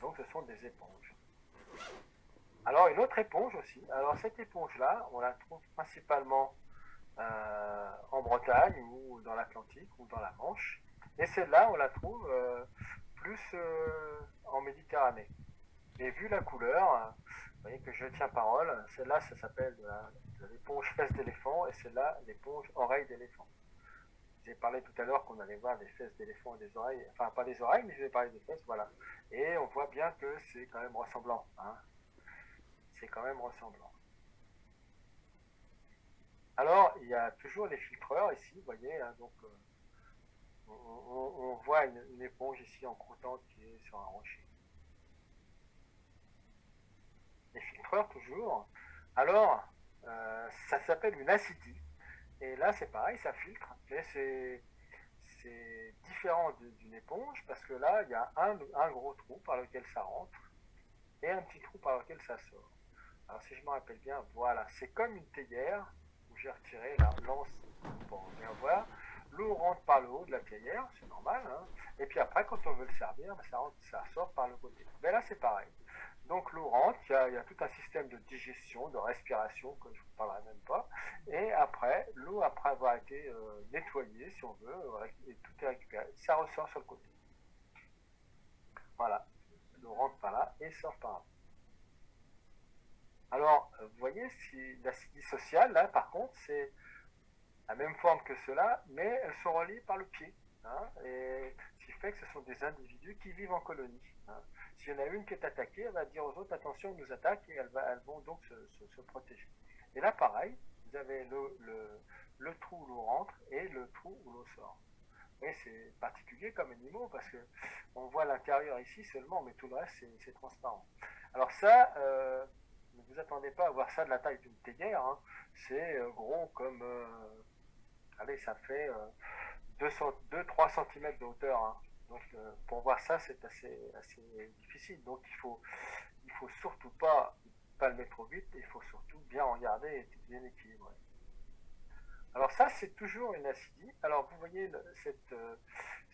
Donc ce sont des éponges. Alors une autre éponge aussi. Alors cette éponge-là, on la trouve principalement en Bretagne ou dans l'Atlantique ou dans la Manche. Et celle-là, on la trouve plus en Méditerranée. Et vu la couleur, vous voyez que je tiens parole, celle-là, ça s'appelle de l'éponge fesses d'éléphant, et celle-là, l'éponge oreille d'éléphant. J'ai parlé tout à l'heure qu'on allait voir des fesses d'éléphant et des oreilles, enfin pas des oreilles, mais je vais parler des fesses, voilà. Et on voit bien que c'est quand même ressemblant. Hein. C'est quand même ressemblant. Alors, il y a toujours les filtreurs ici, vous voyez, hein, donc on voit une éponge ici en croûtante qui est sur un rocher. Les filtreurs toujours. Alors, ça s'appelle une acidie. Et là, c'est pareil, ça filtre, mais c'est différent d'une éponge parce que là, il y a un gros trou par lequel ça rentre et un petit trou par lequel ça sort. Alors, si je me rappelle bien, voilà, c'est comme une théière où j'ai retiré la lance pour bien voir. L'eau rentre par le haut de la théière, c'est normal, hein. Et puis après, quand on veut le servir, ça sort par le côté. Mais là, c'est pareil. Donc l'eau rentre, il y a tout un système de digestion, de respiration, que je ne vous parlerai même pas. Et après, l'eau, après avoir été nettoyée, si on veut, et tout est récupéré, ça ressort sur le côté. Voilà, l'eau rentre par là et sort par là. Alors, vous voyez, si l'acidité sociale, là, par contre, c'est la même forme que cela, mais elles sont reliées par le pied. Hein, et ce qui fait que ce sont des individus qui vivent en colonie. Hein. S'il y en a une qui est attaquée, elle va dire aux autres, attention, on nous attaque, et elles vont donc se protéger. Et là, pareil, vous avez le trou où l'eau rentre et le trou où l'eau sort. Et c'est particulier comme animaux, parce que on voit l'intérieur ici seulement, mais tout le reste, c'est transparent. Alors ça, ne vous attendez pas à voir ça de la taille d'une théière, hein. C'est gros comme... allez, ça fait 2-3 cm de hauteur. Hein. Donc pour voir ça, c'est assez difficile. Donc il faut surtout pas le mettre trop vite, il faut surtout bien regarder et bien équilibrer. Alors ça, c'est toujours une acidie. Alors vous voyez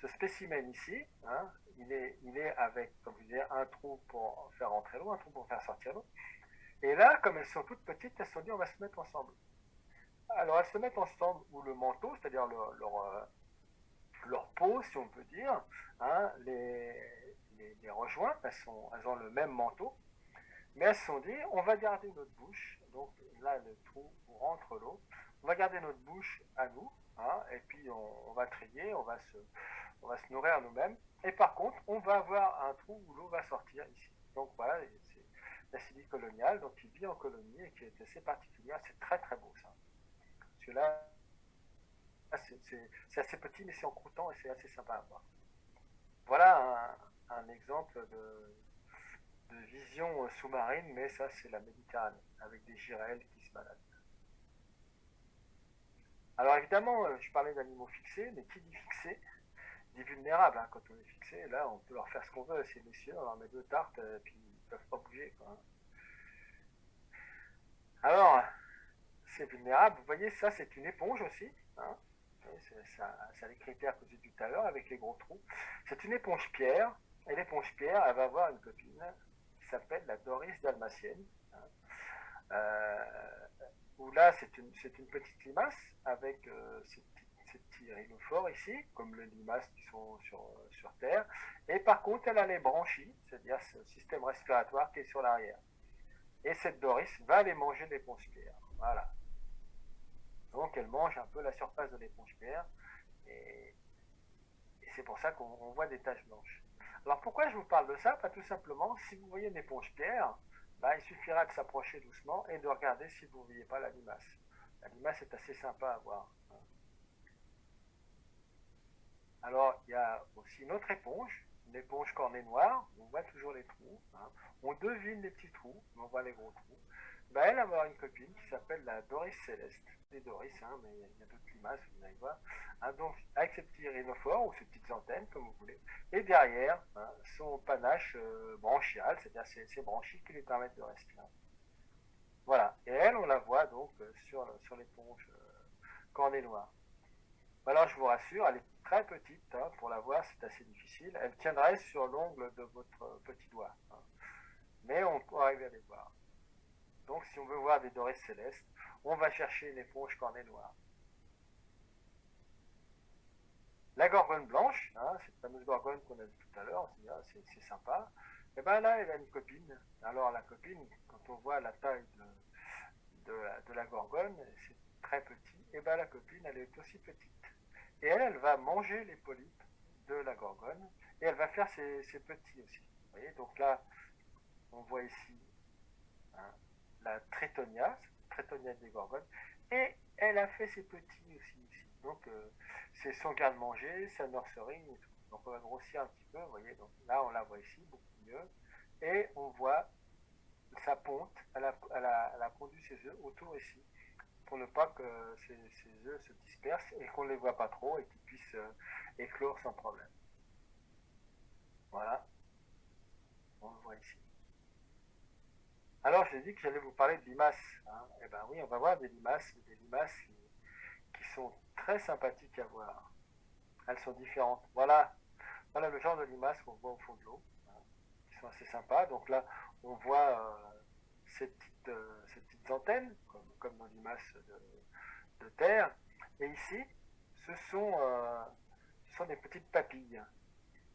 ce spécimen ici, hein, il est avec, comme je disais, un trou pour faire rentrer l'eau, un trou pour faire sortir l'eau. Et là, comme elles sont toutes petites, elles se sont dit on va se mettre ensemble. Alors elles se mettent ensemble où le manteau, c'est-à-dire leur peau, si on peut dire, hein, les rejoint, elles ont le même manteau, mais elles se sont dit, on va garder notre bouche, donc là le trou où rentre l'eau, on va garder notre bouche à nous, hein, et puis on va trier, on va se nourrir nous-mêmes, et par contre, on va avoir un trou où l'eau va sortir ici. Donc voilà, c'est l'acidie coloniale, donc qui vit en colonie et qui est assez particulière, c'est très très beau ça. Parce que là, c'est assez petit, mais c'est en croûtant et c'est assez sympa à voir. Voilà un exemple de vision sous-marine, mais ça, c'est la Méditerranée, avec des girelles qui se baladent. Alors évidemment, je parlais d'animaux fixés, mais qui dit fixé dit vulnérable. Hein. Quand on est fixé, là, on peut leur faire ce qu'on veut, ces messieurs, on leur met 2 tartes, puis ils ne peuvent pas bouger. Quoi. Alors, c'est vulnérable. Vous voyez, ça, c'est une éponge aussi. Hein. Ça les critères que j'ai dit tout à l'heure avec les gros trous. C'est une éponge pierre, et l'éponge pierre, elle va avoir une copine qui s'appelle la Doris dalmatienne. Hein. Où là, c'est une petite limace avec ces petits rhinophores ici, comme les limaces qui sont sur Terre. Et par contre, elle a les branchies, c'est-à-dire ce système respiratoire qui est sur l'arrière. Et cette Doris va aller manger l'éponge pierre. Voilà. Donc elle mange un peu la surface de l'éponge pierre et c'est pour ça qu'on voit des taches blanches. Alors pourquoi je vous parle de ça? Pas tout simplement, si vous voyez une éponge pierre, bah, il suffira de s'approcher doucement et de regarder si vous ne voyez pas la limace. La limace est assez sympa à voir. Alors il y a aussi une autre éponge, une éponge cornet noir, on voit toujours les trous. Hein. On devine les petits trous, mais on voit les gros trous. Bah, elle va avoir une copine qui s'appelle la Doris céleste. C'est Doris, hein, mais il y a d'autres limaces, vous allez voir. Hein, donc, avec ses petits rhinophores ou ses petites antennes, comme vous voulez. Et derrière, hein, son panache branchial, c'est-à-dire ses branchies qui lui permettent de respirer. Voilà. Et elle, on la voit donc sur l'éponge cornet noir. Alors, je vous rassure, elle est très petite. Hein, pour la voir, c'est assez difficile. Elle tiendrait sur l'ongle de votre petit doigt. Hein. Mais on peut arriver à les voir. Donc, si on veut voir des Doris célestes, on va chercher une éponge cornet noir. La gorgone blanche, hein, cette fameuse gorgone qu'on a vue tout à l'heure, c'est sympa. Et ben là, elle a une copine. Alors la copine, quand on voit la taille de la gorgone, c'est très petit. Et ben la copine, elle est aussi petite. Et elle va manger les polypes de la gorgone. Et elle va faire ses petits aussi. Vous voyez, donc là, on voit ici, hein, la Tritonia des gorgones. Et elle a fait ses petits aussi ici. Donc c'est son garde-manger, sa nurserie et tout. Donc on va grossir un petit peu, vous voyez. Donc là, on la voit ici, beaucoup mieux. Et on voit sa ponte, elle a pondu ses œufs autour ici, pour ne pas que ces œufs se dispersent et qu'on ne les voit pas trop et qu'ils puissent éclore sans problème. Voilà, on le voit ici. Alors j'ai dit que j'allais vous parler de limaces. Hein. Eh bien oui, on va voir des limaces qui sont très sympathiques à voir. Elles sont différentes. Voilà le genre de limaces qu'on voit au fond de l'eau, hein, qui sont assez sympas. Donc là, on voit ces petites antennes, comme nos limaces de terre. Et ici, ce sont des petites papilles.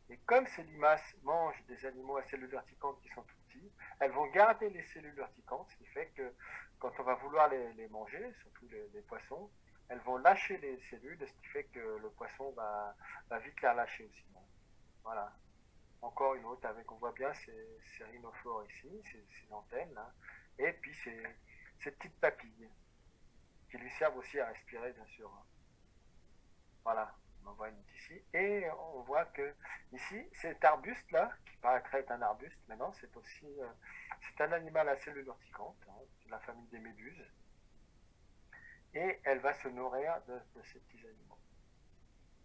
Et comme ces limaces mangent des animaux à cellules urticantes qui sont tout petits, elles vont garder les cellules urticantes, ce qui fait que quand on va vouloir les manger, surtout les poissons, elles vont lâcher les cellules, ce qui fait que le poisson va vite les relâcher aussi. Voilà. Encore une autre avec, on voit bien ces rhinophores ici, ces antennes là, et puis ces petites papilles qui lui servent aussi à respirer, bien sûr. Voilà, on en voit une ici. Et on voit que ici, cet arbuste-là, qui paraîtrait être un arbuste, mais non, c'est aussi c'est un animal à cellules urticantes, hein, de la famille des méduses. Et elle va se nourrir de ces petits animaux.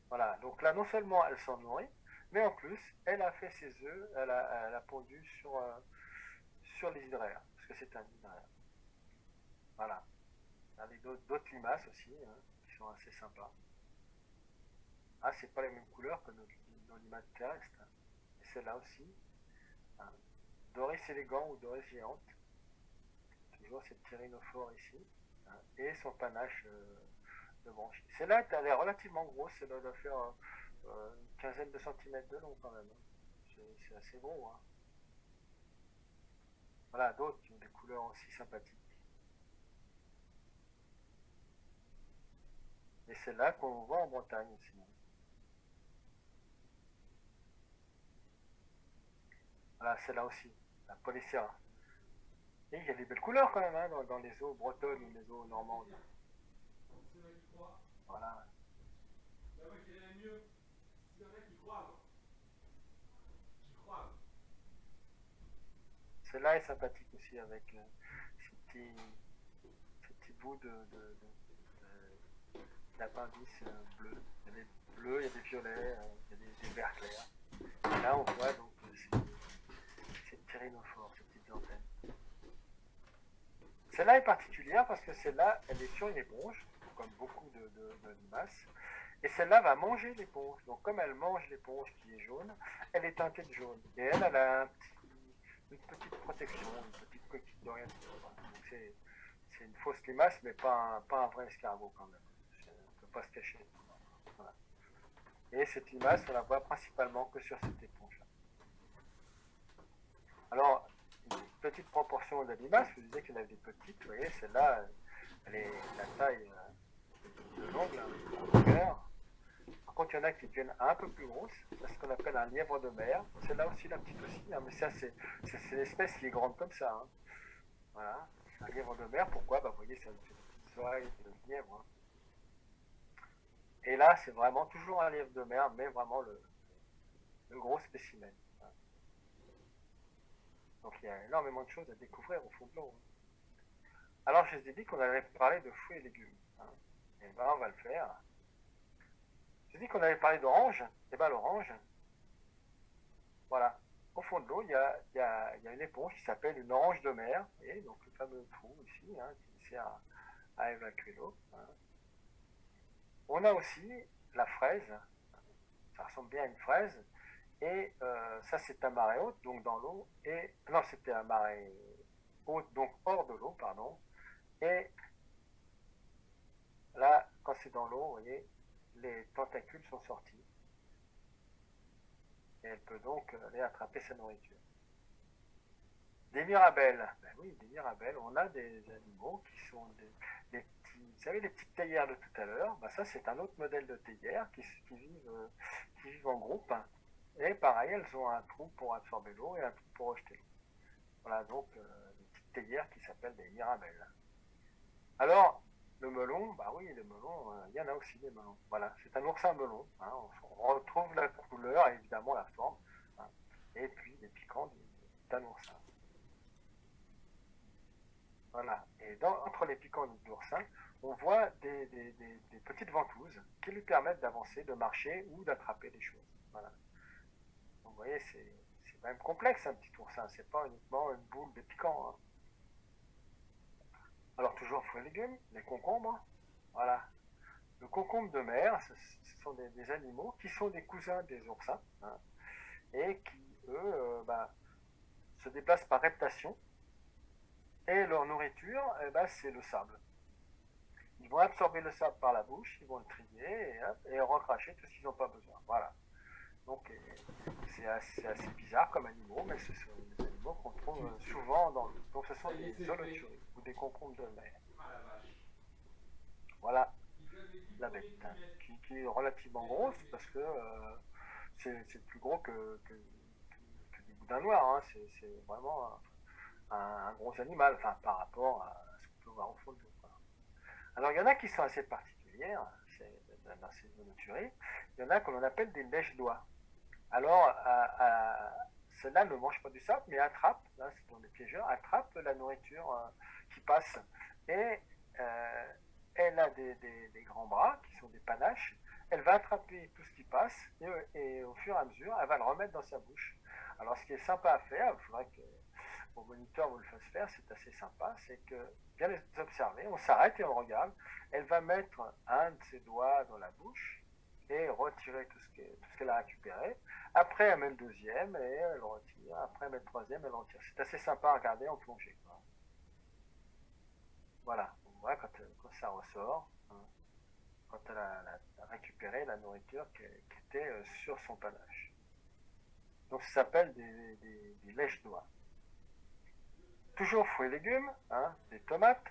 Voilà, donc là, non seulement elle s'en nourrit, mais en plus, elle a fait ses œufs, elle a pondu sur les hydraires, parce que c'est un hydraire. Voilà. Avec d'autres limaces aussi, hein, qui sont assez sympas. Ah, c'est pas les mêmes couleurs que nos limaces terrestres. Hein. Et celle-là aussi. Hein. Doris élégant ou Doris géante. Toujours cette tyrinophore ici. Hein. Et son panache de branchies. Celle-là, elle est relativement grosse. Elle doit faire une quinzaine de centimètres de long quand même. Hein. C'est assez gros. Hein. Voilà, d'autres qui ont des couleurs aussi sympathiques. Et celle-là qu'on voit en Bretagne aussi. Voilà, celle-là aussi, la Polycera. Et il y a des belles couleurs quand même hein, dans les eaux bretonnes ou les eaux normandes. Voilà. Celle-là est sympathique aussi avec ces petits bouts d'appendices bleus. Il y a des bleus, il y a des violets, il y a des verts clairs. Et là, on voit donc ces tyrinophores, ces petites antennes. Celle-là est particulière parce que celle-là, elle est sur une éponge, comme beaucoup de limaces. Et celle-là va manger l'éponge. Donc comme elle mange l'éponge qui est jaune, elle est teintée de jaune. Et elle a une petite protection, une petite coquille d'orientation. Donc c'est une fausse limace, mais pas un vrai escargot quand même. On ne peut pas se cacher. Voilà. Et cette limace, on la voit principalement que sur cette éponge-là. Alors, une petite proportion de limaces, je vous disais qu'il y en avait des petites, vous voyez, celle-là, elle est la taille de l'ongle, en longueur. Par contre, il y en a qui deviennent un peu plus grosses, c'est ce qu'on appelle un lièvre de mer. Celle-là aussi, la petite aussi, hein, mais ça, c'est l'espèce qui est grande comme ça. Hein. Voilà, un lièvre de mer, pourquoi vous voyez, ça a des petites oreilles de lièvre. Hein. Et là, c'est vraiment toujours un lièvre de mer, mais vraiment le gros spécimen. Hein. Donc il y a énormément de choses à découvrir au fond de l'eau. Hein. Alors, je vous ai dit qu'on allait parler de fruits et légumes. Hein. Et ben, on va le faire. Je dis qu'on avait parlé d'orange, et bien l'orange, voilà. Au fond de l'eau, il y a une éponge qui s'appelle une orange de mer, et donc le fameux trou ici, hein, qui sert à évacuer l'eau. Hein. On a aussi la fraise, ça ressemble bien à une fraise, et ça c'est à marée haute, donc dans l'eau, et non c'était à marée haute, donc hors de l'eau, pardon, et là, quand c'est dans l'eau, vous voyez, les tentacules sont sortis. et elle peut donc aller attraper sa nourriture. Des mirabelles, ben oui, des mirabelles, on a des animaux qui sont des petits, vous savez, les petites théières de tout à l'heure, ben ça c'est un autre modèle de théière qui vivent en groupe, hein. Et pareil, elles ont un trou pour absorber l'eau et un trou pour rejeter l'eau. Voilà donc des petites théières qui s'appellent des mirabelles. Alors, le melon, bah oui, le melon, il y en a aussi des melons. Voilà, c'est un oursin melon, hein, on retrouve la couleur et évidemment la forme, hein, et puis les piquants d'un oursin. Voilà. Et entre les piquants de l'oursin, on voit des petites ventouses qui lui permettent d'avancer, de marcher ou d'attraper des choses. Voilà. Donc, vous voyez, c'est quand même complexe un petit oursin, c'est pas uniquement une boule de piquants, hein. Alors toujours fruits et légumes, les concombres, voilà. Le concombre de mer, ce sont des animaux qui sont des cousins des oursins, hein, et qui, eux, se déplacent par reptation. Et leur nourriture, c'est le sable. Ils vont absorber le sable par la bouche, ils vont le trier et recracher tout ce qu'ils n'ont pas besoin. Voilà. Donc c'est assez bizarre comme animaux, mais ce sont des animaux qu'on trouve souvent dans l'eau. Donc ce sont des holoturies ou des concombres de mer. Voilà la bête, hein, qui est relativement grosse parce que c'est plus gros que des boudins noirs, hein. C'est vraiment un gros animal, enfin par rapport à ce qu'on peut voir au fond de l'eau. Alors il y en a qui sont assez particulières, dans ces monoturies. Il y en a qu'on appelle des lèches-doigts. Alors celles-là ne mangent pas du sable, mais attrapent, là c'est dans les piégeurs, attrapent la nourriture qui passe. Et elle a des grands bras qui sont des panaches. Elle va attraper tout ce qui passe et au fur et à mesure, elle va le remettre dans sa bouche. Alors ce qui est sympa à faire, il faudrait que vos moniteurs vous le fassent faire, c'est assez sympa, c'est que bien les observer, on s'arrête et on regarde. Elle va mettre un de ses doigts dans la bouche et retirer tout ce qu'elle a récupéré. Après, elle met le deuxième et elle retire. Après, elle met le troisième et elle retire. C'est assez sympa à regarder en plongée, quoi. Voilà, on voit quand ça ressort, hein, quand elle a récupéré la nourriture qui était sur son panache. Donc ça s'appelle des lèches-doigts. Toujours fruits et légumes, hein, des tomates.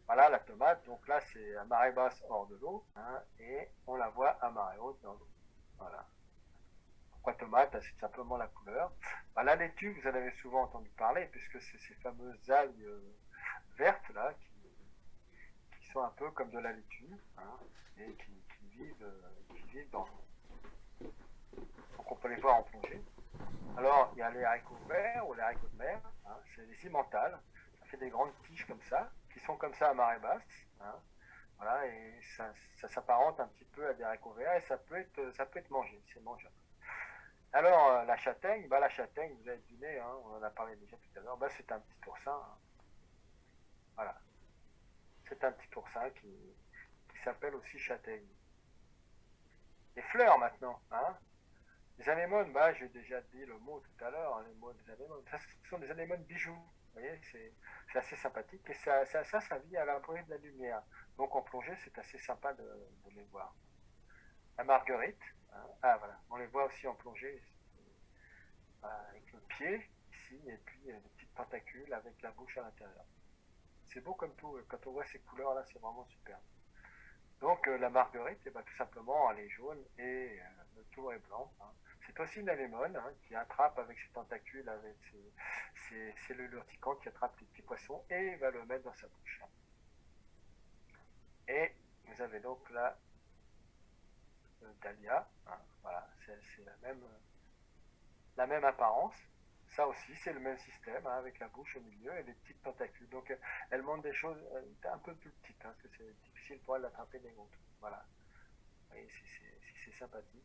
Voilà la tomate, donc là c'est à marée basse hors de l'eau, hein, et on la voit à marée haute dans l'eau. Voilà. Pourquoi tomate? C'est simplement la couleur. La laitue, vous en avez souvent entendu parler, puisque c'est ces fameuses algues vertes là qui sont un peu comme de la laitue, hein, et qui vivent dans l'eau. Donc on peut les voir en plongée. Alors il y a les haricots verts ou les haricots de mer, hein, c'est des cimentales, ça fait des grandes tiges comme ça, qui sont comme ça à marée basse, hein, voilà, et ça s'apparente un petit peu à des haricots verts et ça peut être mangé, c'est mangeable. Alors la châtaigne, vous avez deviné, hein, on en a parlé déjà tout à l'heure, c'est un petit oursin, hein. Voilà, c'est un petit oursin qui s'appelle aussi châtaigne. Les fleurs maintenant, hein. Les anémones, j'ai déjà dit le mot tout à l'heure, hein, les mots des anémones. Ce sont des anémones bijoux. Vous voyez, c'est assez sympathique. Et ça vit à l'abri de la lumière. Donc en plongée, c'est assez sympa de les voir. La marguerite, hein, voilà, on les voit aussi en plongée, avec le pied ici, et puis des petites tentacules avec la bouche à l'intérieur. C'est beau comme tout. Quand on voit ces couleurs-là, c'est vraiment superbe. Donc la marguerite, tout simplement, elle est jaune et le tour est blanc, hein. C'est aussi une anémone, hein, qui attrape avec ses tentacules, avec ses cellules urticantes, qui attrape les petits poissons et va le mettre dans sa bouche. Et vous avez donc là le dahlia, hein, voilà, c'est la même apparence. Ça aussi, c'est le même système, hein, avec la bouche au milieu et les petites tentacules. Donc elle montre des choses un peu plus petites, hein, parce que c'est difficile pour elle d'attraper des gros. Voilà. Et c'est sympathique.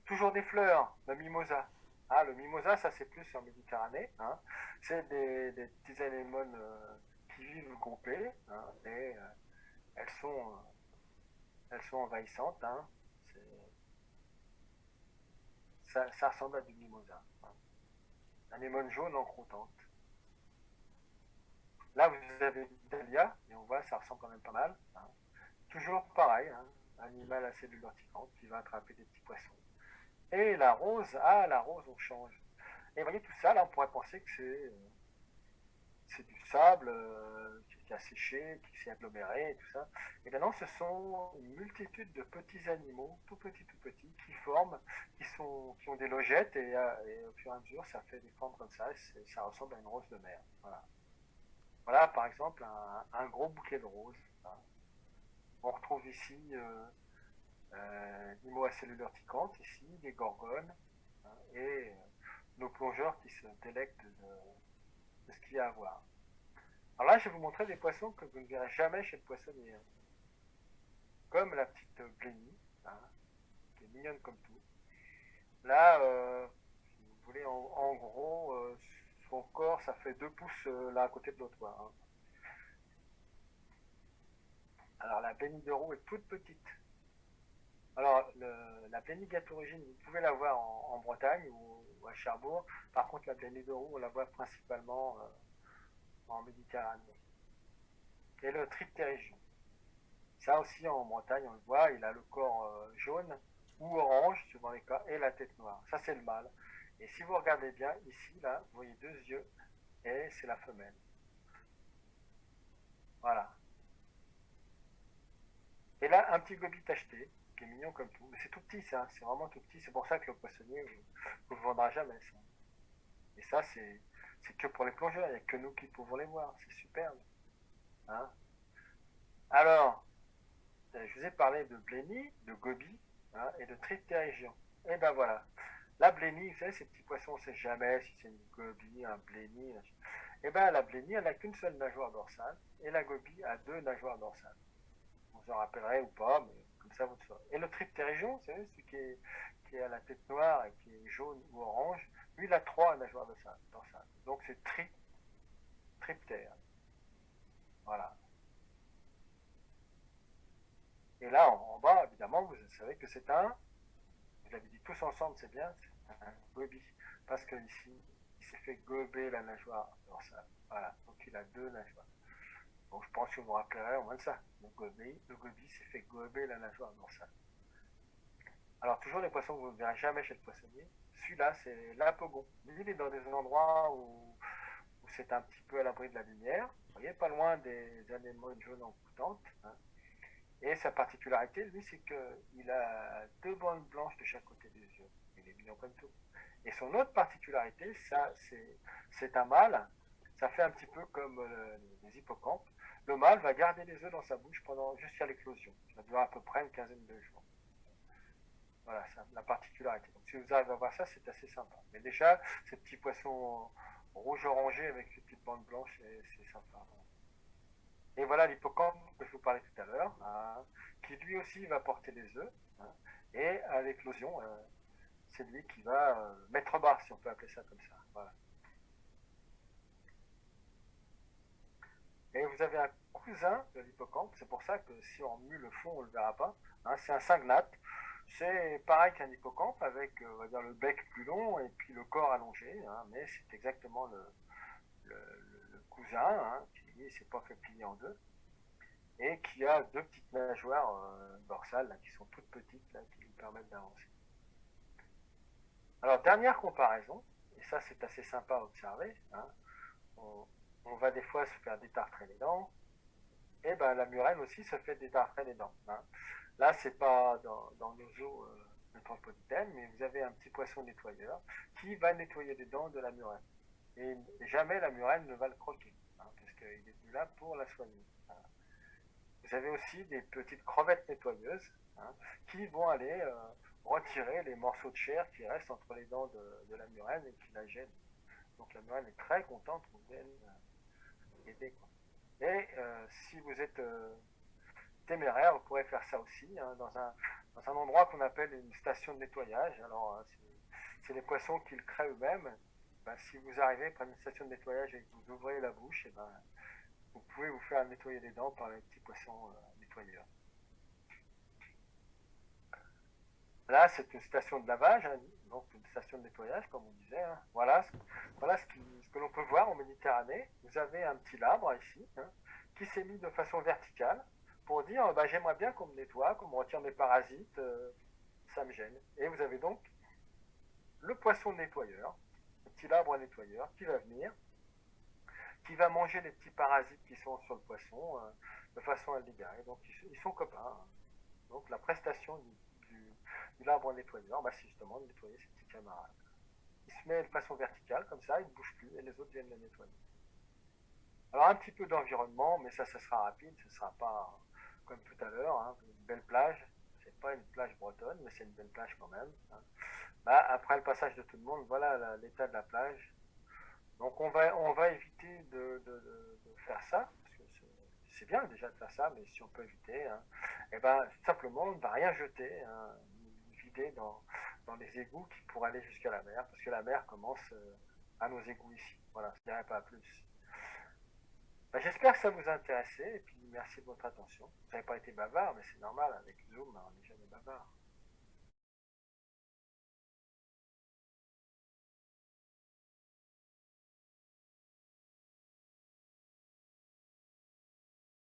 Toujours des fleurs, le mimosa. Ah, le mimosa, ça c'est plus en Méditerranée, hein. C'est des petits anémones qui vivent groupés, hein, et elles sont envahissantes, hein. Ça ressemble à du mimosa, hein. Anémone jaune en croûtante. Là, vous avez le dahlia, et on voit, ça ressemble quand même pas mal, hein. Toujours pareil, hein, animal à cellules urticantes qui va attraper des petits poissons. Et la rose, ah la rose on change. Et vous voyez tout ça, là on pourrait penser que c'est du sable qui a séché, qui s'est aggloméré et tout ça. Et bien non, ce sont une multitude de petits animaux, tout petits, qui forment, qui ont des logettes et au fur et à mesure ça fait des formes comme ça, et ça ressemble à une rose de mer. Voilà. Voilà par exemple un gros bouquet de roses. Hein. On retrouve ici Nemo à cellules urticantes, ici, des gorgones, hein, et nos plongeurs qui se délectent de ce qu'il y a à voir. Alors là, je vais vous montrer des poissons que vous ne verrez jamais chez le poissonnier. Hein. Comme la petite blénie, hein, qui est mignonne comme tout. Là, si vous voulez, en gros, son corps, ça fait 2 pouces là à côté de l'autre. Hein. Alors la blénie de roue est toute petite. Alors, la blénie gatorigine, vous pouvez la voir en Bretagne ou à Cherbourg. Par contre, la blénie de roue, on la voit principalement en Méditerranée. Et le triptérigion. Ça aussi, en Bretagne, on le voit, il a le corps jaune ou orange, suivant les cas, et la tête noire. Ça, c'est le mâle. Et si vous regardez bien, ici, là, vous voyez 2 yeux, et c'est la femelle. Voilà. Et là, un petit gobie tacheté, qui est mignon comme tout. Mais c'est tout petit, ça. C'est vraiment tout petit. C'est pour ça que le poissonnier vous le vendra jamais, ça. Et ça, c'est que pour les plongeurs. Il n'y a que nous qui pouvons les voir. C'est superbe. Hein. Alors, je vous ai parlé de blénie, de goby, hein, et de triptérigion. Et ben voilà. La blénie, vous savez, ces petits poissons, on ne sait jamais si c'est une goby, un blénie. Et ben la blénie, elle n'a qu'une seule nageoire dorsale, et la goby a 2 nageoires dorsales. Vous en rappellerez ou pas, mais comme ça vous le saurez. Et le triptérigion, vous savez, celui qui a la tête noire et qui est jaune ou orange, lui, il a 3 nageoires dorsales. Donc c'est triptère. Voilà. Et là, en bas, évidemment, vous savez que c'est vous l'avez dit tous ensemble, c'est bien, c'est un goby. Parce que ici, il s'est fait gober la nageoire dorsale. Voilà, donc il a 2 nageoires. Donc je pense que vous vous rappellerez au moins de ça. Le goby s'est fait gober la nageoire dorsale. Alors toujours les poissons que vous ne verrez jamais chez le poissonnier. Celui-là, c'est l'apogon. Lui, il est dans des endroits où c'est un petit peu à l'abri de la lumière. Vous voyez, pas loin des anémones jaunes en coutante. Hein. Et sa particularité, lui, c'est qu'il a 2 bandes blanches de chaque côté des yeux. Il est mignon comme tout. Et son autre particularité, ça, c'est un mâle. Ça fait un petit peu comme les hippocampes. Le mâle va garder les œufs dans sa bouche jusqu'à l'éclosion. Ça dure à peu près une quinzaine de jours. Voilà, c'est la particularité. Donc si vous arrivez à voir ça, c'est assez sympa. Mais déjà, ces petits poissons rouge-orangé avec ces petites bandes blanches, c'est sympa. Et voilà l'hippocampe que je vous parlais tout à l'heure, hein, qui lui aussi va porter les œufs. Hein, et à l'éclosion, c'est lui qui va mettre bas, si on peut appeler ça comme ça. Voilà. Et vous avez un cousin de l'hippocampe, c'est pour ça que si on remue le fond, on ne le verra pas. Hein, c'est un syngnathe. C'est pareil qu'un hippocampe avec on va dire, le bec plus long et puis le corps allongé, hein, mais c'est exactement le cousin hein, qui ne s'est pas fait plier en deux et qui a 2 petites nageoires dorsales là, qui sont toutes petites là, qui lui permettent d'avancer. Alors dernière comparaison, et ça c'est assez sympa à observer, hein, on va des fois se faire détartrer les dents, et ben la murène aussi se fait détartrer les dents. Hein. Là, c'est pas dans nos eaux métropolitaines, mais vous avez un petit poisson nettoyeur qui va nettoyer les dents de la murène. Et jamais la murène ne va le croquer, hein, parce qu'il est venu là pour la soigner. Hein. Vous avez aussi des petites crevettes nettoyeuses hein, qui vont aller retirer les morceaux de chair qui restent entre les dents de la murène et qui la gênent. Donc la murène est très contente qu'on vienne aider. Quoi. Et si vous êtes téméraire, vous pourrez faire ça aussi hein, dans un endroit qu'on appelle une station de nettoyage. Alors, c'est les poissons qui le créent eux-mêmes. Ben, si vous arrivez près d'une station de nettoyage et que vous ouvrez la bouche, et ben, vous pouvez vous faire nettoyer les dents par les petits poissons nettoyeurs. Là, c'est une station de lavage, hein, donc une station de nettoyage, comme on disait. Hein. Voilà ce que l'on peut voir en Méditerranée. Vous avez un petit labre ici, hein, qui s'est mis de façon verticale pour dire bah, j'aimerais bien qu'on me nettoie, qu'on me retire mes parasites, ça me gêne. Et vous avez donc le poisson nettoyeur, le petit arbre nettoyeur qui va venir, qui va manger les petits parasites qui sont sur le poisson de façon à le libérer. Donc ils sont copains. Hein. Donc la prestation de l'arbre nettoyeur, bah, c'est justement de nettoyer ses petits camarades. Il se met de façon verticale, comme ça, il ne bouge plus et les autres viennent le nettoyer. Alors un petit peu d'environnement, mais ça sera rapide, ce ne sera pas comme tout à l'heure, hein, une belle plage. C'est pas une plage bretonne, mais c'est une belle plage quand même. Hein. Bah, après le passage de tout le monde, voilà l'état de la plage. Donc on va éviter de faire ça, parce que c'est bien déjà de faire ça, mais si on peut éviter, hein, et ben simplement on ne va rien jeter, hein, vider dans les égouts qui pourraient aller jusqu'à la mer, parce que la mer commence à nos égouts ici. Voilà, je dirais pas plus. Ben, j'espère que ça vous a intéressé, et puis merci de votre attention. Vous n'avez pas été bavard, mais c'est normal, avec Zoom, on n'est jamais bavard.